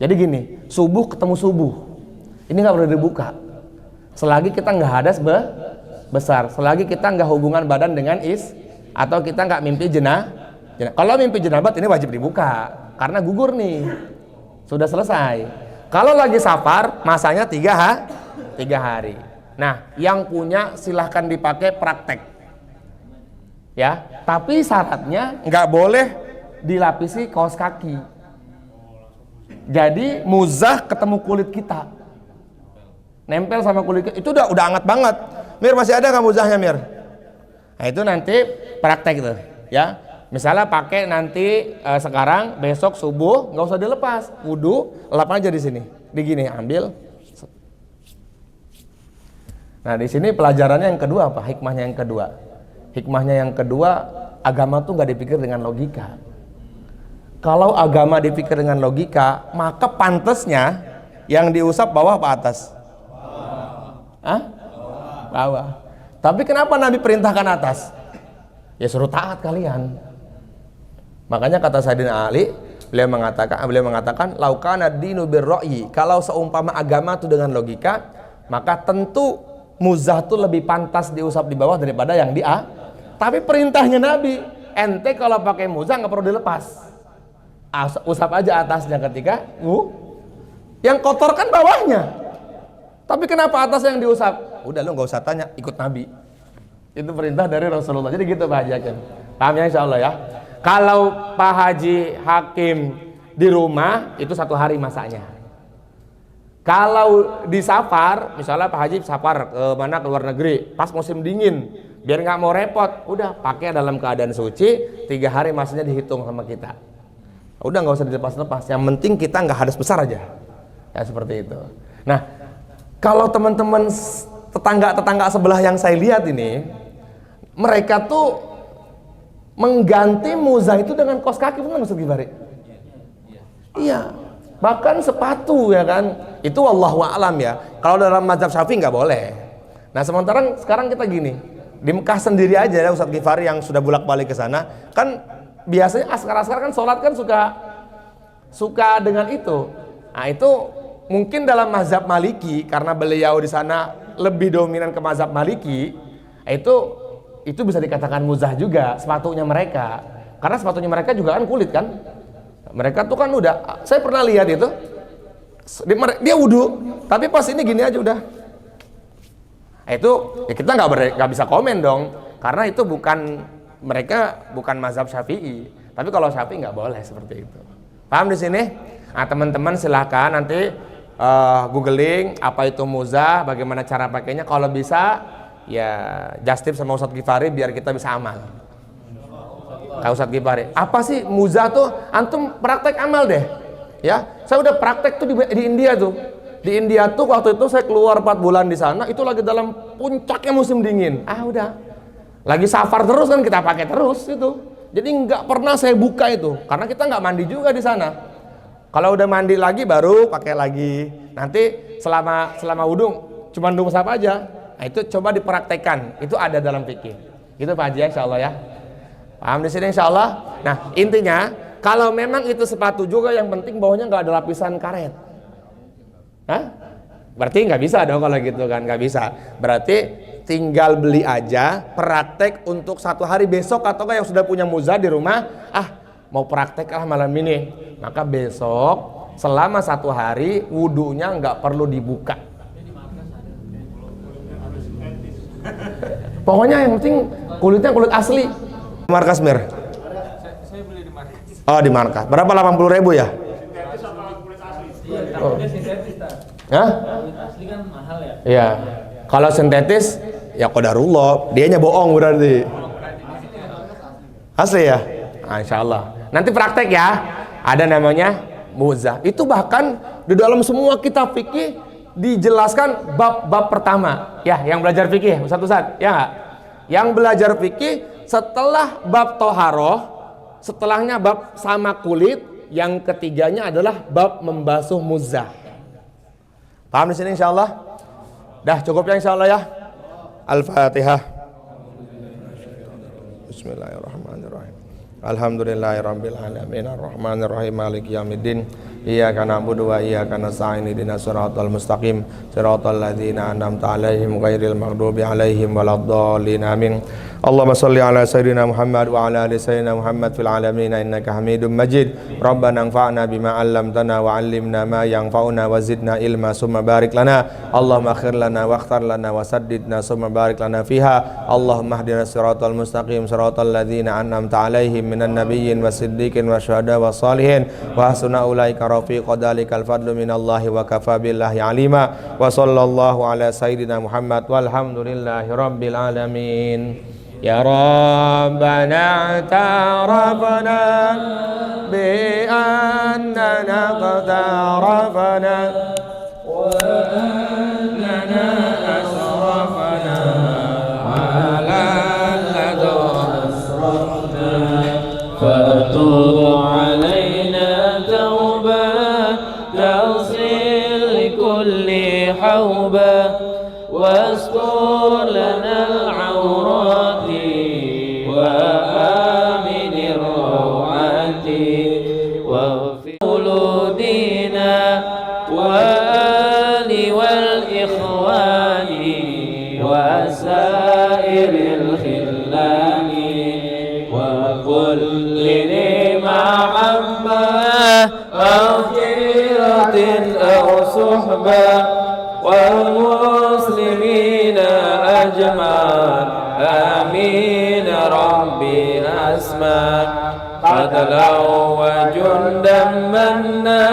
Jadi gini, subuh ketemu subuh, ini nggak perlu dibuka. Selagi kita nggak hadas besar, selagi kita nggak hubungan badan dengan atau kita nggak mimpi jenazah. Kalau mimpi jenabat ini wajib dibuka, karena gugur nih, sudah selesai. Kalau lagi safar, masanya 3 hari. Nah, yang punya silahkan dipakai praktek, ya. Tapi syaratnya nggak boleh dilapisi kaos kaki. Jadi muzah ketemu kulit kita, nempel sama kulit kita, itu udah hangat banget. Mir, masih ada nggak muzahnya, Mir? Nah, itu nanti praktek tuh, ya. Misalnya pakai nanti sekarang, besok subuh nggak usah dilepas, wudu, lap aja di sini, di gini, ambil. Nah, di sini pelajarannya yang kedua apa? Hikmahnya yang kedua. Hikmahnya yang kedua, agama tuh nggak dipikir dengan logika. Kalau agama dipikir dengan logika, maka pantasnya yang diusap bawah apa atas? Bawah. Tapi kenapa Nabi perintahkan atas? Ya suruh taat kalian. Makanya kata Sayyidina Ali, beliau mengatakan laukana dinu birra'yi, kalau seumpama agama itu dengan logika, maka tentu muzah itu lebih pantas diusap di bawah daripada yang di A. Tapi perintahnya Nabi, ente kalau pakai muzah nggak perlu dilepas, usap aja atasnya ketika yang kotor kan bawahnya. Tapi kenapa atas yang diusap? Udah, lu nggak usah tanya, ikut Nabi. Itu perintah dari Rasulullah. Jadi gitu Pak Haji Hakim. Paham ya, insya Allah ya. Kalau Pak Haji Hakim di rumah itu 1 hari masaknya. Kalau di safar, misalnya Pak Haji safar ke mana, ke luar negeri, pas musim dingin, biar nggak mau repot, udah pakai dalam keadaan suci, 3 hari masaknya dihitung sama kita. Udah nggak usah dilepas-lepas. Yang penting kita nggak hadas besar aja. Ya seperti itu. Nah, kalau teman-teman tetangga sebelah yang saya lihat ini, mereka tuh mengganti muzah itu dengan kaos kaki, benar Ustaz Gifari? Iya. Bahkan sepatu, ya kan? Itu wallahu a'lam ya. Kalau dalam mazhab Syafi'i nggak boleh. Nah, sementara sekarang kita gini, di Mekah sendiri aja ya Ustaz Gifari yang sudah bolak-balik ke sana, kan biasanya askar-askar kan sholat kan suka dengan itu. Nah, itu mungkin dalam mazhab Maliki, karena beliau di sana lebih dominan ke mazhab Maliki, itu bisa dikatakan muzah juga sepatunya mereka, karena sepatunya mereka juga kan kulit kan. Mereka tuh kan udah, saya pernah lihat itu, dia wudu, tapi pas ini gini aja udah. Itu ya kita nggak bisa komen dong, karena itu mereka bukan mazhab Syafi'i. Tapi kalau Syafi'i nggak boleh seperti itu. Paham di sini? Nah, teman-teman silahkan nanti googling apa itu muzah, bagaimana cara pakainya. Kalau bisa ya just tip sama Ustadz Gifari biar kita bisa amal. Kak Ustadz Gifari, apa sih muzah tuh? Antum praktek amal deh. Ya, saya udah praktek tuh di India tuh. Di India tuh waktu itu saya keluar 4 bulan di sana, itu lagi dalam puncaknya musim dingin. Udah. Lagi safar terus kan kita pakai terus itu. Jadi nggak pernah saya buka itu, karena kita nggak mandi juga di sana. Kalau udah mandi lagi baru pakai lagi. Nanti selama wudu cuma usap aja. Nah, itu coba dipraktekkan. Itu ada dalam fikih. Itu Pak Haji, insyaallah ya. Paham di sini insyaallah. Nah, intinya kalau memang itu sepatu juga, yang penting bawahnya nggak ada lapisan karet. Berarti nggak bisa dong kalau gitu kan, nggak bisa. Berarti tinggal beli aja, praktek untuk 1 hari, besok atau yang sudah punya muzah di rumah, mau praktek malam ini, maka besok selama 1 hari wudunya nggak perlu dibuka. Pokoknya yang penting kulitnya kulit asli. Markas Mir? Saya beli di markas. Oh, di markas. Berapa? 80.000 ya? Sintetis apa kulit asli? Iya, takutnya sintetis, Tad. Kulit asli kan mahal ya. Iya. Kalau sintetis ya qadarullah, dianya bohong berarti. Asli ya? Insyaallah. Nanti praktek ya. Ada namanya muzah. Itu bahkan di dalam semua kitab fikih dijelaskan bab pertama. Ya, yang belajar fikih, Ustaz, ya enggak? Yang belajar fikih setelah bab toharoh, setelahnya bab sama kulit, yang ketiganya adalah bab membasuh muzah. Paham di sini insyaallah? Dah cukup ya insyaallah ya. Al-Fatihah. Bismillahirrahmanirrahim. Alhamdulillahirabbil alamin arrahmanir rahim maliki yaumiddin. Iyyaka na'budu wa iyyaka nasta'in ihdinas siratal mustaqim siratal ladzina an'amta 'alaihim ghairil maghdubi 'alaihim waladdallin amin. Allahumma shalli ala sayyidina Muhammad wa ala ali sayyidina Muhammad fil alamin innaka Hamidum Majid. Rabbana anfa'na bima 'allamtana wa 'allimna ma yanfa'una wa zidna ilma summa barik lana. Allahumma akhir lana wa akhtar lana wa saddidna summa barik lana fiha. Allahumma ihdinas siratal mustaqim siratal ladzina an'amta 'alaihim minan nabiyyin wasiddiqin wasyuhada wassalihin wa hasuna ulaika rafiqa dzalikal fadlu minallahi wa kafa billahi alima. Wa sallallahu ala sayyidina Muhammad walhamdulillahi rabbil alamin. Ya Rabbana ta'arafna bi annana qatarafna wa annana asrafna ala ladha asrafna fatub alaina tawbah taghsil likulli hawbah واستر لنا العورات وآمن الروعات واغفر ولودنا وآل والإخوان وسائر الخلان وكل محبة أو خيرة أو صحبة والمسلمين أجمعين آمين ربي أسمع قتلا وجندا منا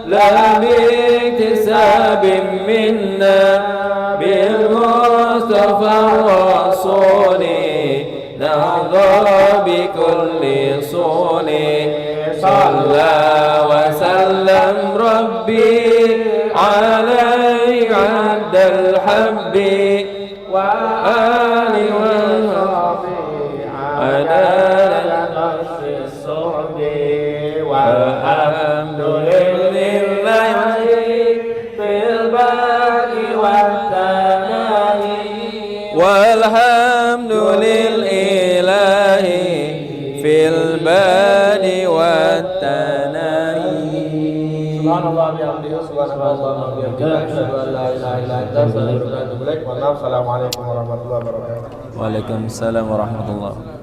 لا باكتساب منا بالمصطفى الرسول نهضى بكل صول صلى وسلم ربي عليه عند الحب وآل وصحبه عدالة نفس الصحب والحمد لله في الباقي والثناء والحمد لله في البال والثناء. Subhanallah bihamdihi subhanallah bihamdihi asyhadu an la ilaha illa anta astaghfiruka wa atubu ilaik. Assalamualaikum warahmatullahi wabarakatuh. Waalaikumsalam warahmatullahi wabarakatuh.